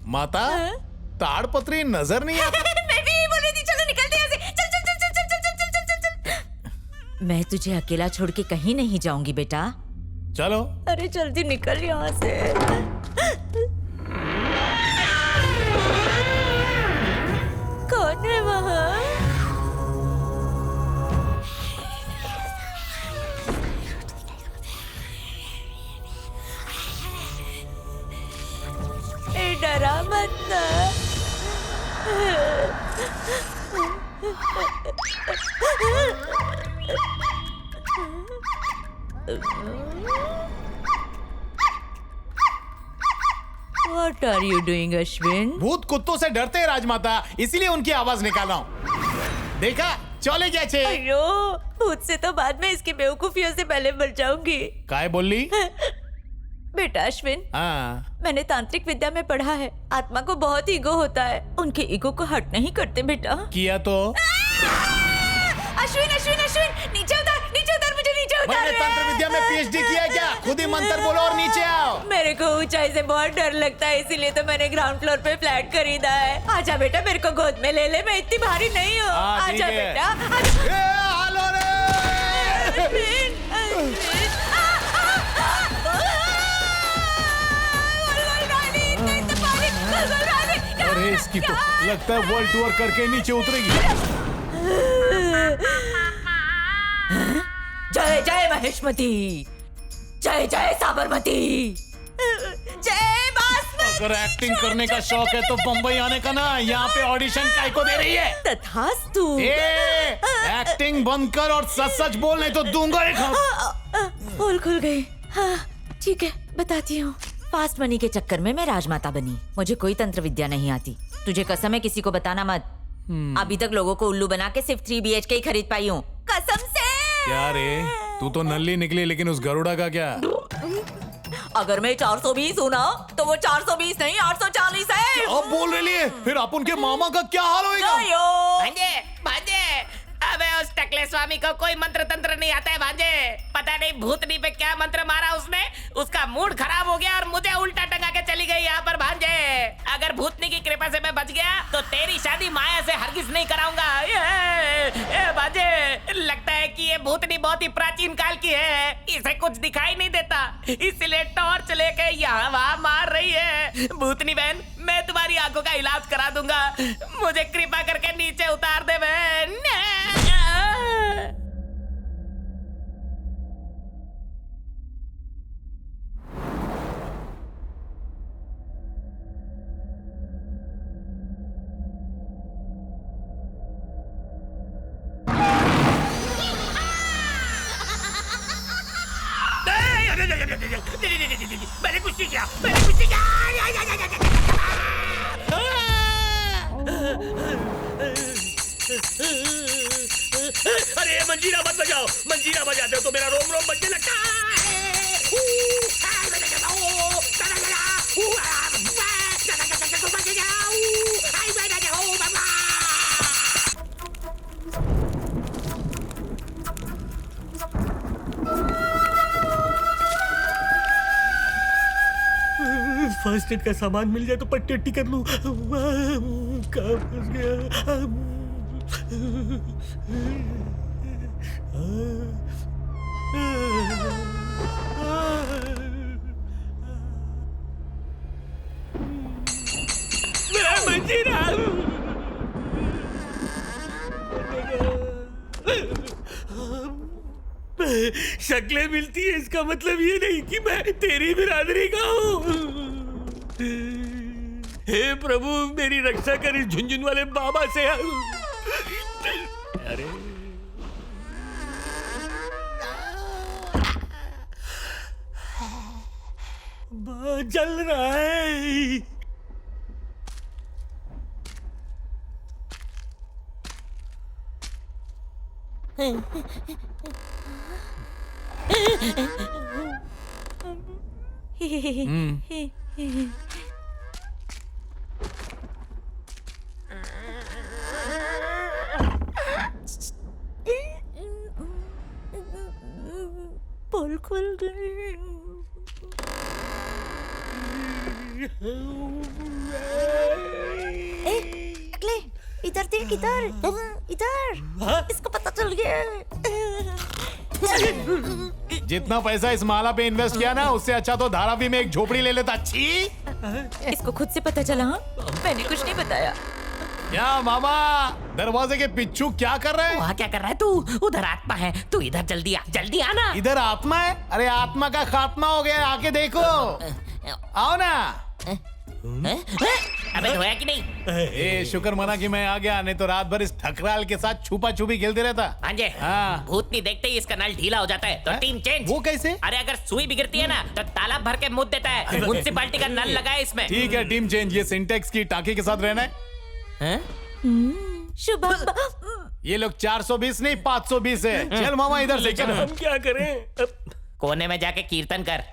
माता, ताड़पत्री नजर नहीं आता। मैं भी यही बोल रही थी, चलो निकलते यहाँ से। चल चल चल चल चल चल चल चल चल चल। मैं तुझे अकेला छोड़ के कहीं नहीं जाऊंगी बेटा। चलो। अरे जल्दी निकल यहाँ से। कौन है वहाँ? डरा मत ना। What are you doing, Ashwin? भूत कुत्तों से डरते हैं राजमाता, इसीलिए उनकी आवाज निकाला हूँ। देखा, चले क्या छे? अयो, भूत से तो बाद में इसकी बेवकूफियों से पहले मर जाऊंगी। काय बोली? बेटा अश्विन, हाँ। मैंने तांत्रिक विद्या में पढ़ा है, आत्मा को बहुत ईगो होता है, उनके ईगो को हर्ट नहीं करते बेटा। किया तो? अश्विन अश्विन अश्विन, नीचे उतर मुझे नीचे उतार। मैंने तंत्र विद्या में पीएचडी किया है क्या? खुद ही मंत्र बोलो और नीचे आओ। मेरे को ऊंचाई से बहुत डर लगता है, इसीलिए तो मैंने ग्राउंड फ्लोर पे फ्लैट खरीदा है। आजा बेटा, मेरे को गोद में ले ले, मैं इतनी भारी नहीं हूँ। आजा बेटा। हेलो रे। अरे इसकी तो लगता है वर्ल्ड टूर करके नीचे उतरेगी। जय जय महेशमती, जय जय साबरमती, जय बासमती। अगर एक्टिंग करने का शौक है तो बम्बई आने का ना, यहाँ पे ऑडिशन काय को दे रही है? तथास्तु। एक्टिंग बंद कर और सच सच बोल, नहीं तो दूंगा एक। पोल खुल गई। हाँ ठीक है, बताती हूँ। फास्ट मनी के चक्कर में मैं राजमाता बनी, मुझे कोई तंत्र विद्या नहीं आती। तुझे कसम है, किसी को बताना मत। अभी तक लोगों को उल्लू बना के सिर्फ 3 BHK ही खरीद पाई हूँ। कसम से। क्या रे, तू तो नल्ली निकली, लेकिन उस गरुड़ा का क्या? अगर मैं 420 हूँ ना, तो वो 420 नहीं 840 है। अब बोल रही है, फिर आप उनके मामा का क्या हाल होगा? भांजे, भांजे, अबे उस टकले स्वामी को कोई मंत्र तंत्र नहीं आता है भांजे। पता नहीं भूतनी पे क्या मंत्र मारा उसने, उसका मूड खराब हो गया और मुझे उल्टा टंगा के चली गई यहाँ पर भांजे। अगर भूतनी की कृपा से मैं बच गया तो तेरी शादी माया से हरगिज नहीं कराऊंगा। ये भांजे, लगता है कि ये भूतनी बहुत ही प्राचीन काल की है, इसे कुछ दिखाई नहीं देता, इसलिए टॉर्च लेके यहाँ वहाँ मार रही है। भूतनी बहन, मैं तुम्हारी आंखों का इलाज करा दूंगा, मुझे कृपा करके नीचे उतार दे बहन। मैंने कुछ नहीं किया, मैंने कुछ नहीं किया। अरे मंजीरा मत बजाओ, मंजीरा बजाते हो तो मेरा रोम रोम बजने लगता है। फर्स्ट एड का सामान मिल जाए तो पट्टी अट्टी कर लूं। कहाँ फंस गया? मेरा शक्लें मिलती है इसका मतलब ये नहीं कि मैं तेरी बिरादरी का हूँ। हे प्रभु मेरी रक्षा कर इस झुंझुन वाले बाबा से। अरे जल रहा है। पोल खुल गई। अगले इधर देख, इधर इधर। इसको पता चल गया। जितना पैसा इस माला पे इन्वेस्ट किया ना, उससे अच्छा तो धारावी में एक झोपड़ी ले लेता। छी, इसको खुद से पता चला। हाँ? मैंने कुछ नहीं बताया। क्या मामा, दरवाजे के पिच्छू क्या कर रहे हैं? वहाँ क्या कर रहा है तू? उधर आत्मा है, तू इधर जल्दी आना। इधर आत्मा है? अरे आत्मा का खात्मा हो गया, आके देखो। आओ ना। अबे धोया कि नहीं? शुक्र मना कि मैं आ गया, नहीं तो रात भर इस ठकराल के साथ छुपा छुपी खेलते रहता। हाँ। भूतनी देखते ही इसका नल ढीला हो जाता है, तो टीम चेंज। वो कैसे? अरे अगर सुई बिगड़ती है ना, तो ताला भर के मुंह देता है। म्युनिसिपैलिटी का नल लगा है इसमें। ठीक है, टीम चेंज। ये सिंटेक्स की टाकी के साथ रहना है। शुभम, ये लोग 420 नहीं 520 है। चल मामा इधर से चल। हम क्या करें? कोने में जाके कीर्तन कर।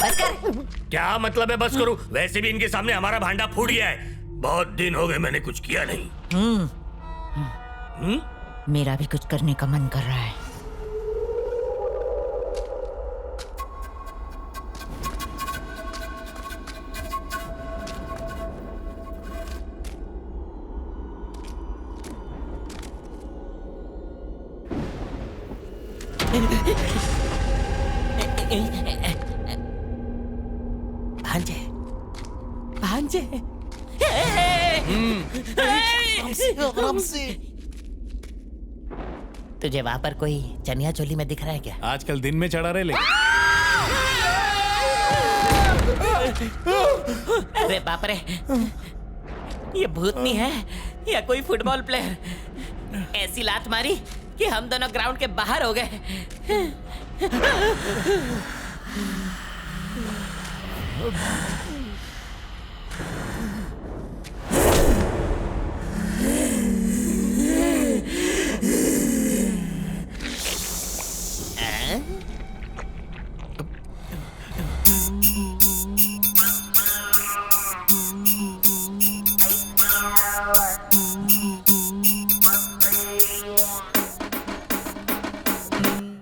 बस कर। क्या मतलब है बस करूं? वैसे भी इनके सामने हमारा भांडा फूट गया है। बहुत दिन हो गए मैंने कुछ किया नहीं। मेरा भी कुछ करने का मन कर रहा है। भांजे तुझे वहां पर कोई चनिया चोली में दिख रहा है क्या? आजकल दिन में चढ़ा रहे ले। अरे बाप रे, ये भूतनी है या कोई फुटबॉल प्लेयर? ऐसी लात मारी कि हम दोनों ग्राउंड के बाहर हो गए।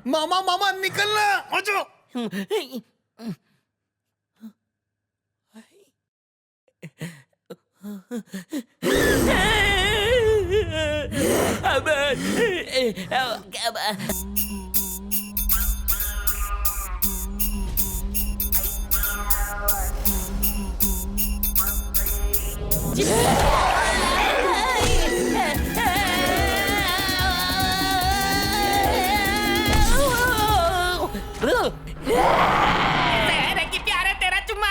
मामा मामा निकलना। आजो। कि प्यारे तेरा चुम्मा।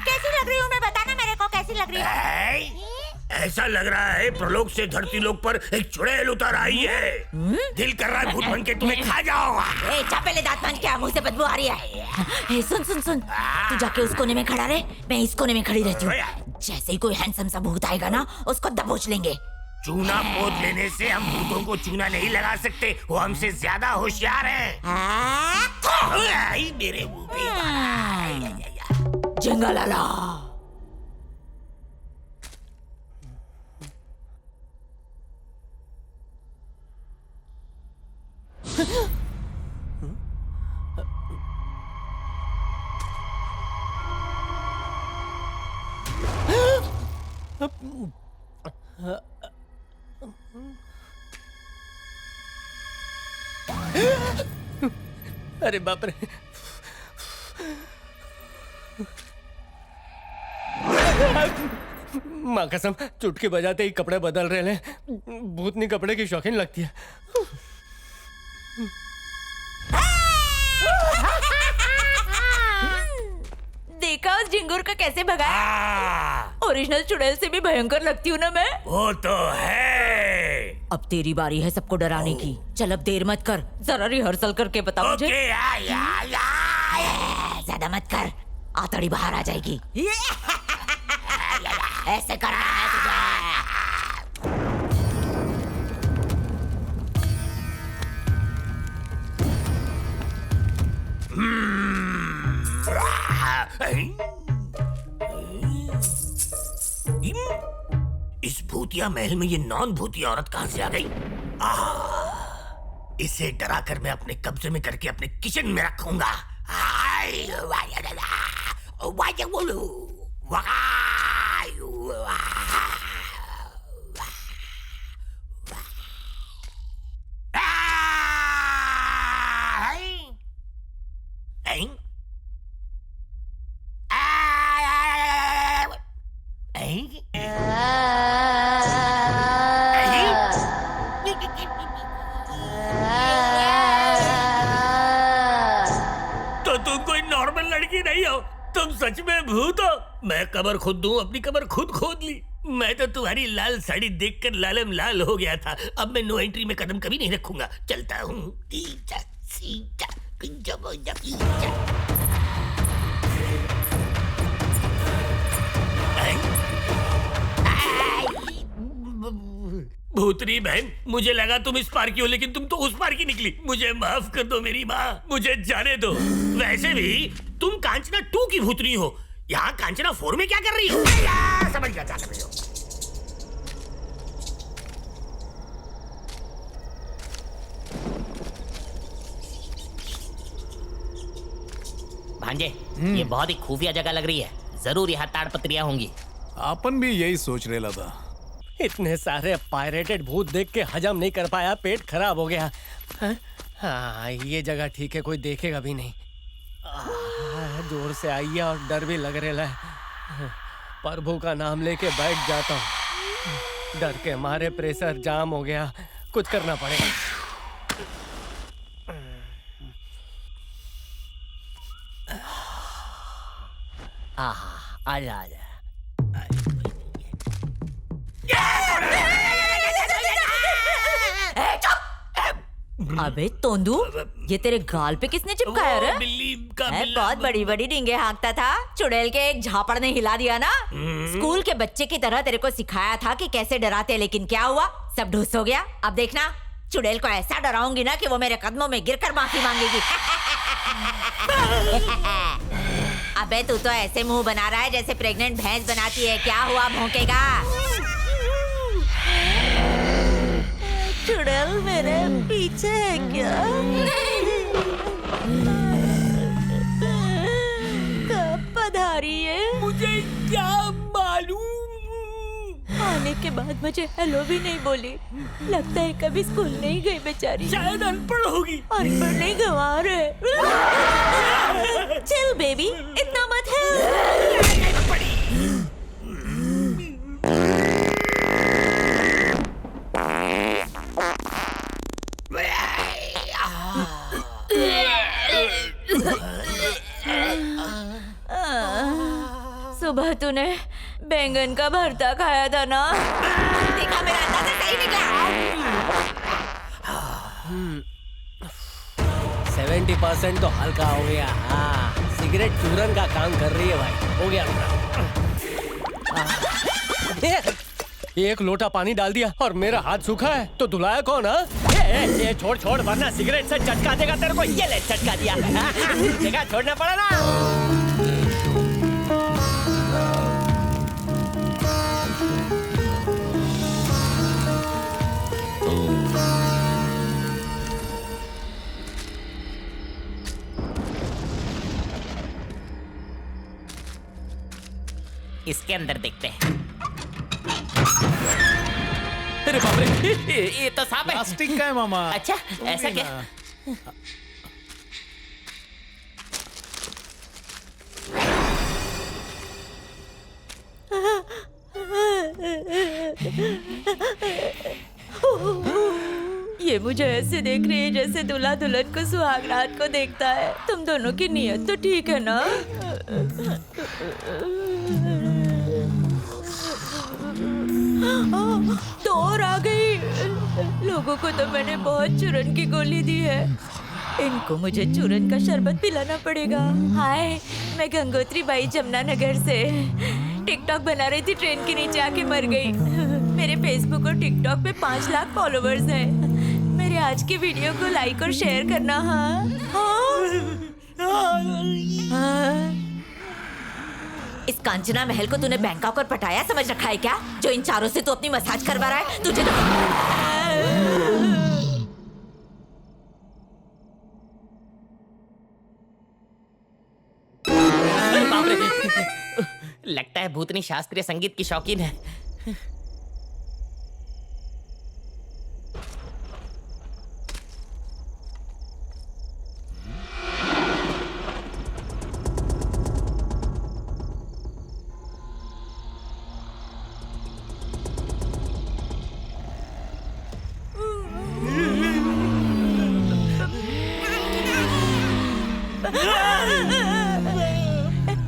कैसी लग रही हूँ मैं? बताना मेरे को कैसी लग रही हूँ? ऐसा लग रहा है प्रलोक से धरती लोक पर एक चुड़ैल उतर आई है। दिल कर रहा है भूत बन के तुम्हें खा जाओ। पहले दांत मान के मुंह से बदबू आ रही है। सुन सुन सुन, तू जाके उस कोने में खड़ा रहे, मैं इस कोने में खड़ी रहती हूँ। जैसे ही कोई हैंडसम सा भूत आएगा ना, उसको दबोच लेंगे। चूना पोत लेने से हम भूतों को चूना नहीं लगा सकते, वो हमसे ज्यादा होशियार हैं। मेरे मुंह पे जिंगालाला। अरे बाप रे। माँ कसम, चुटकी बजाते ही कपड़े बदल रहे हैं। भूतनी कपड़े की शौकीन लगती है। देखा उस झिंगुर का कैसे भगाया? ओरिजिनल चुड़ैल से भी भयंकर लगती हूँ ना मैं। वो तो है। अब तेरी बारी है सबको डराने की। चल अब देर मत कर, जरा रिहर्सल करके बता मुझे। ज्यादा मत कर, आतड़ी बाहर आ जाएगी। ऐसे करना है तुझे। इस भूतिया महल में ये नॉन भूतिया औरत कहां से आ गई? इसे डरा कर मैं अपने कब्जे में करके अपने किचन में रखूंगा। तो तुम कोई नॉर्मल लड़की नहीं हो, तुम सच में भूत हो। मैं कब्र खुद दूं, अपनी कब्र खुद खोद ली। मैं तो तुम्हारी लाल साड़ी देखकर लालम लाल हो गया था। अब मैं नो एंट्री में कदम कभी नहीं रखूंगा। चलता हूँ। भूतनी बहन, मुझे लगा तुम इस पार की हो, लेकिन तुम तो उस पार की निकली। मुझे माफ कर दो मेरी माँ, मुझे जाने दो। वैसे भी तुम कांचना 2 की भूतनी हो, यहाँ कांचना 4 में क्या कर रही हो? समझ गया, जा रही हो। भांजे, ये बहुत ही खुफिया जगह लग रही है। जरूर यहाँ ताड़पत्रियाँ होंगी। अपन भी यही सोच रहे था। इतने सारे पायरेटेड भूत देख के हजम नहीं कर पाया, पेट खराब हो गया। हाँ, ये जगह ठीक है, कोई देखेगा भी नहीं। जोर से आई है और डर भी लग रहा है। प्रभु का नाम लेके बैठ जाता हूँ। डर के मारे प्रेशर जाम हो गया, कुछ करना पड़ेगा। आजा आजा। अबे तोंदू, ये तेरे गाल पे किसने चिपकाया रे? बिल्ली का बहुत बड़ी बड़ी डींगे हाँकता था। चुड़ैल के एक झापड़ ने हिला दिया ना। स्कूल के बच्चे की तरह तेरे को सिखाया था कि कैसे डराते, लेकिन क्या हुआ? सब ढुस हो गया। अब देखना, चुड़ैल को ऐसा डराऊंगी ना कि वो मेरे कदमों में गिरकर माफी मांगेगी। अबे तू तो ऐसे मुंह बना रहा है जैसे प्रेग्नेंट भैंस बनाती है। क्या हुआ, भौंकेगा? चुड़ैल मेरे पीछे है क्या? कब पधारी है? मुझे क्या मालूम। आने के बाद मुझे हेलो भी नहीं बोली। लगता है कभी स्कूल नहीं गई बेचारी। शायद अनपढ़ होगी। अनपढ़ नहीं, गंवार है। चल बेबी, इतना मत है। सुबह तूने बैंगन का भरता खाया था ना? देखा, मेरा अंदाजा सही निकला। 70% तो हल्का हो गया। हाँ, सिगरेट चूरन का काम कर रही है भाई। हो गया। एक लोटा पानी डाल दिया और मेरा हाथ सूखा है, तो धुलाया कौन? ये छोड़ छोड़, वरना सिगरेट से चटका देगा तेरे को। ये ले, चटका दिया। देखा, छोड़ना पड़ा ना। इसके अंदर देखते हैं। अरे बाप रे, ये तो सांप है। प्लास्टिक का है मामा। अच्छा, ऐसा क्या? ये मुझे ऐसे देख रही है जैसे दूल्हा दुल्हन को सुहाग रात को देखता है। तुम दोनों की नीयत तो ठीक है ना? तो और आ गई। लोगों को तो मैंने बहुत चूरन की गोली दी है, इनको मुझे चूरन का शरबत पिलाना पड़ेगा। हाय, मैं गंगोत्री बाई जमुनानगर से टिकटॉक बना रही थी, ट्रेन के नीचे आके मर गई। मेरे फेसबुक और टिकटॉक पे 5 लाख फॉलोवर्स हैं। मेरे आज की वीडियो को लाइक और शेयर करना। हाँ इस कांचना महल को तूने बैंकॉक और पटाया समझ रखा है क्या? जो इन चारों से तू अपनी मसाज करवा रहा है तुझे लगता है भूतनी शास्त्रीय संगीत की शौकीन है।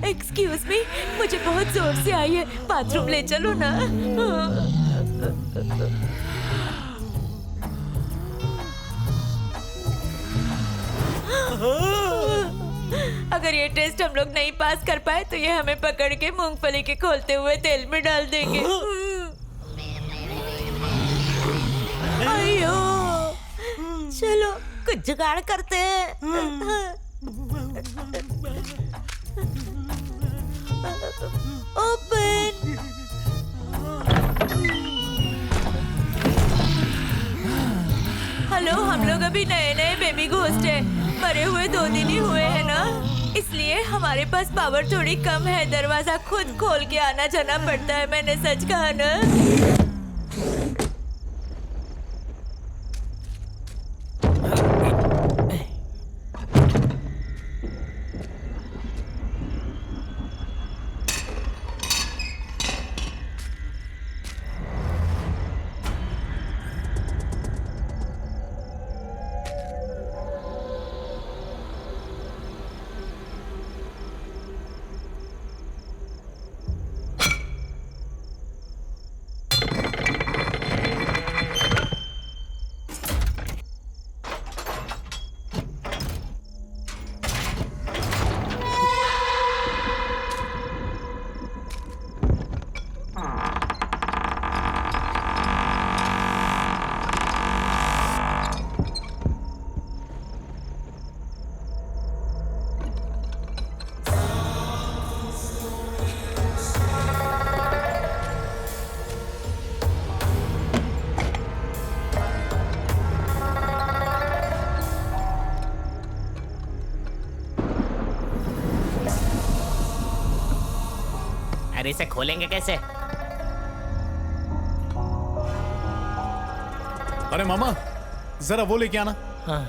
एक्सक्यूज मी, मुझे बहुत जोर से आई है, बाथरूम ले चलो ना। अगर ये टेस्ट हम लोग नहीं पास कर पाए तो ये हमें पकड़ के मूंगफली के खोलते हुए तेल में डाल देंगे। अयो, चलो कुछ जुगाड़ करते हैं। ओपन। हेलो, हम लोग अभी नए नए बेबी घोस्ट हैं, मरे हुए 2 दिन ही हुए हैं ना, इसलिए हमारे पास पावर थोड़ी कम है। दरवाजा खुद खोल के आना जाना पड़ता है। मैंने सच कहा ना? इसे खोलेंगे कैसे? अरे मामा, जरा वो लेके आना। हाँ।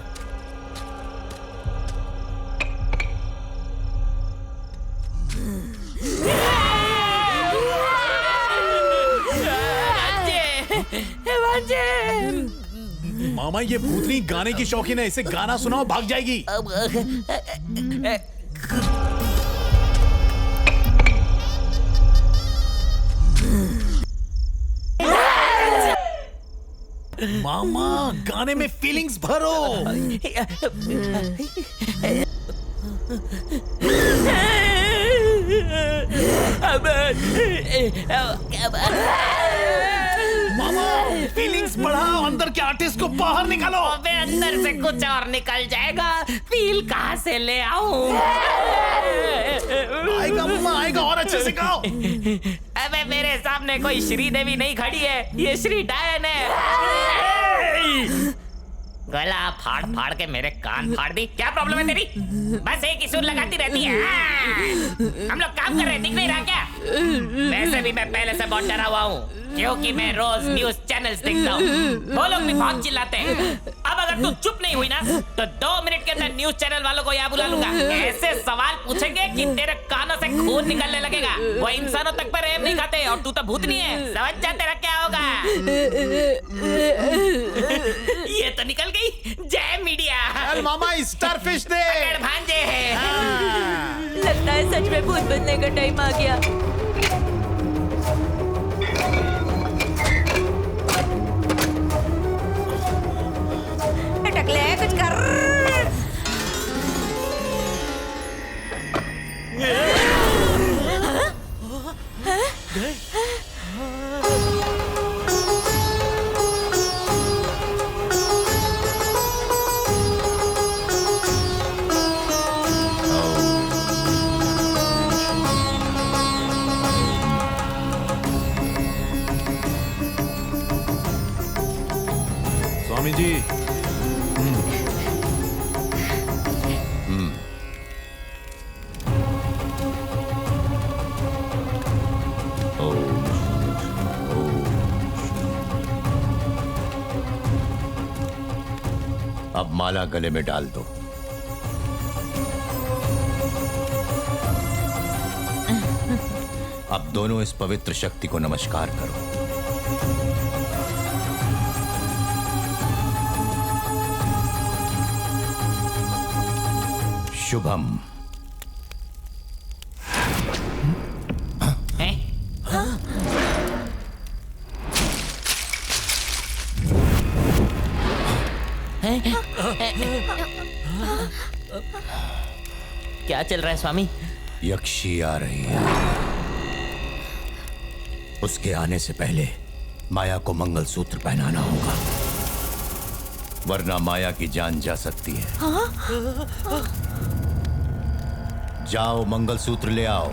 मामा, ये भूतनी गाने की शौकीन है, इसे गाना सुनाओ, भाग जाएगी। मामा, गाने में फीलिंग्स भरो। मामा, फीलिंग्स बढ़ाओ, अंदर के आर्टिस्ट को बाहर निकालो। अबे अंदर से कुछ और निकल जाएगा, फील कहाँ से ले आऊं? आएगा मामा, आएगा, और अच्छे से गाओ। अबे मेरे सामने कोई श्रीदेवी नहीं खड़ी है, ये श्री डायन है। गला फाड़ फाड़ के मेरे कान फाड़ दी। क्या प्रॉब्लम है तेरी? बस एक ही सुर लगाती रहती है। हम लोग काम कर रहे हैं, दिख नहीं रहा क्या? वैसे भी मैं पहले से बहुत डरा हुआ हूँ, क्योंकि मैं रोज न्यूज चैनल्स देखता हूँ। वो लोग भी बहुत चिल्लाते हैं। अब अगर तू चुप नहीं हुई ना तो 2 मिनट के अंदर न्यूज चैनल वालों को यहाँ बुला लूंगा। ऐसे सवाल पूछेंगे कि तेरे कानों से खून निकलने लगेगा। वो इंसानों तक पर रहम नहीं खाते और तू तो भूतनी है। समझ जा तेरा क्या होगा। ये तो निकल गई। जय मीडिया। चल मामा स्टारफिश दे। पकड़ भांजे है। लगता है सच में भूत बनने का टाइम आ गया। टकले कुछ कर। स्वामी जी। अब माला गले में डाल दो। अब दोनों इस पवित्र शक्ति को नमस्कार करो। शुभम। क्या चल रहा है स्वामी? यक्षी आ रही है। उसके आने से पहले माया को मंगलसूत्र पहनाना होगा, वरना माया की जान जा सकती है। जाओ मंगलसूत्र ले आओ।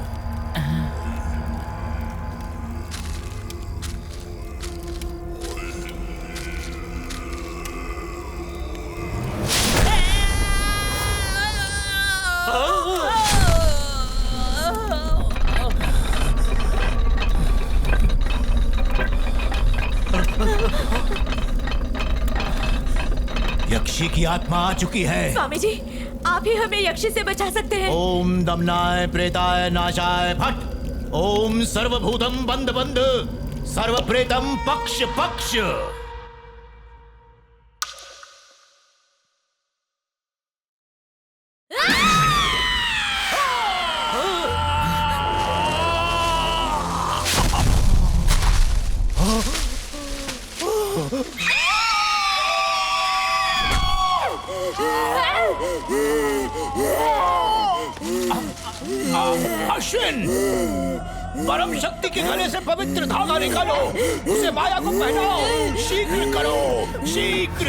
यक्षी की आत्मा आ चुकी है। स्वामी जी, आप ही हमें यक्षी से बचा सकते हैं। ओम दमनाय प्रेताय नाशाय फट। ओम सर्वभूतम बंद बंद सर्व प्रेतम पक्ष पक्ष। अश्विन, परम शक्ति के गले से पवित्र धागा निकालो, उसे माया को पहनाओ। शीघ्र करो, शीघ्र।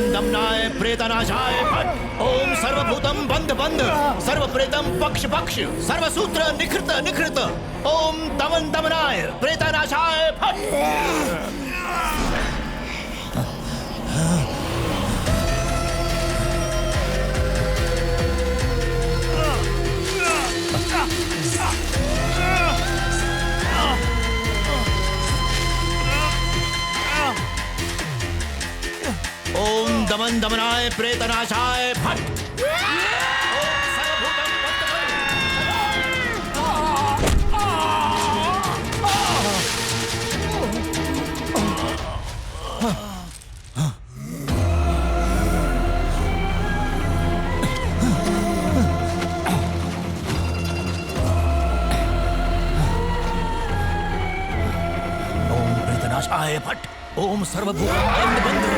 दमनाय प्रेतनाशाय फट। ओम सर्वभूतम बंद बंद सर्व प्रेतम पक्ष पक्ष सर्वसूत्र निखृत निखृत। ओम दमन दमनाय प्रेतनाशाय फट। ओम दमन दमनाय प्रेतनाशाय फट। विनाशाय फट। ओम सर्वभूताय बंधु।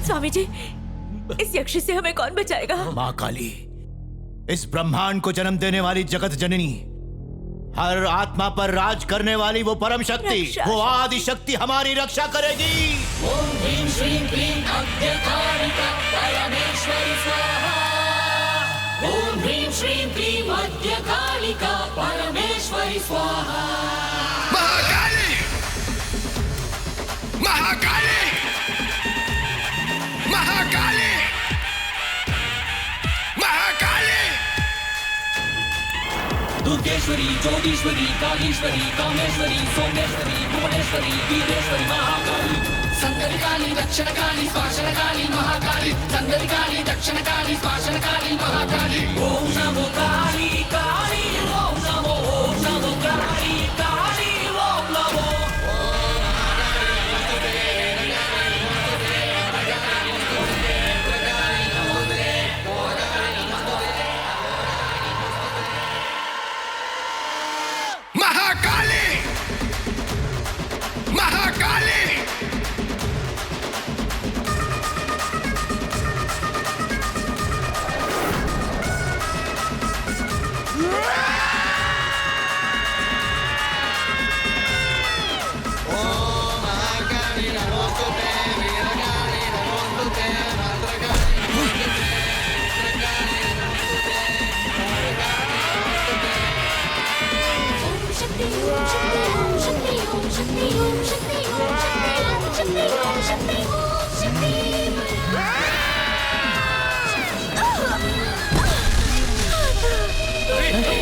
स्वामी जी, इस यक्ष से हमें कौन बचाएगा? माँ काली, इस ब्रह्मांड को जन्म देने वाली जगत जननी, हर आत्मा पर राज करने वाली वो परम शक्ति, वो आदि शक्ति हमारी रक्षा करेगी। ओम ह्रीं श्रीं क्लीं अद्यकालिका परमेश्वरी स्वाहा। ओम ह्रीं श्रीं क्लीं अद्यकालिका परमेश्वरी स्वाहा। महाकाली, महाकाली, महाकाली, महाकाली। दुर्गेश्वरी, जोगेश्वरी, कालीश्वरी, कामेश्वरी, सोमेश्वरी, भुवनेश्वरी, वीरेश्वरी, महाकाली। संगरिकाली, दक्षिणकाली, स्पाशनकाली, महाकाली। संगरिकाली, दक्षिणकाली, स्पाशनकाली, महाकाली। ओम नमो काली काली, ओम नमो काली काली, ओम नमो। महाकाली, महाकाली।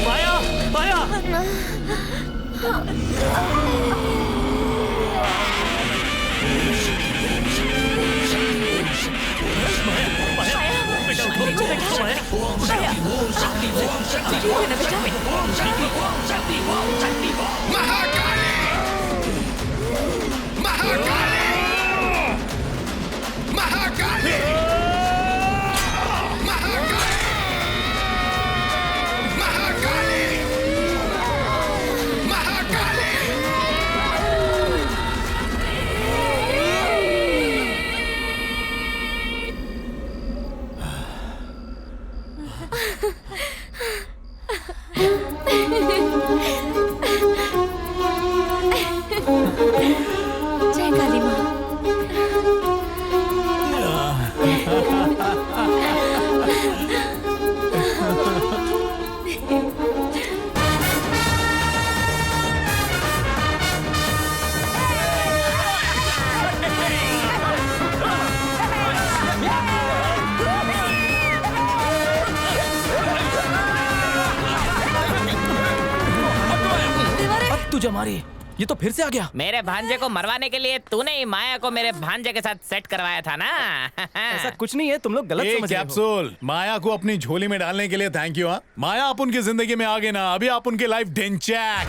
माया, माया। महाकाली, महाकाली, महाकाली, जय काली माँ। अब तुझे मारी, ये तो फिर से आ गया। मेरे भांजे को मरवाने के लिए तूने ही माया को मेरे भांजे के साथ सेट करवाया था ना। ऐसा कुछ नहीं है, तुम लोग गलत समझ रहे हो। कैप्सूल, माया को अपनी झोली में डालने के लिए थैंक यू। माया आप उनकी जिंदगी में आ गए ना, अभी आप उनकी लाइफ डेंचैक।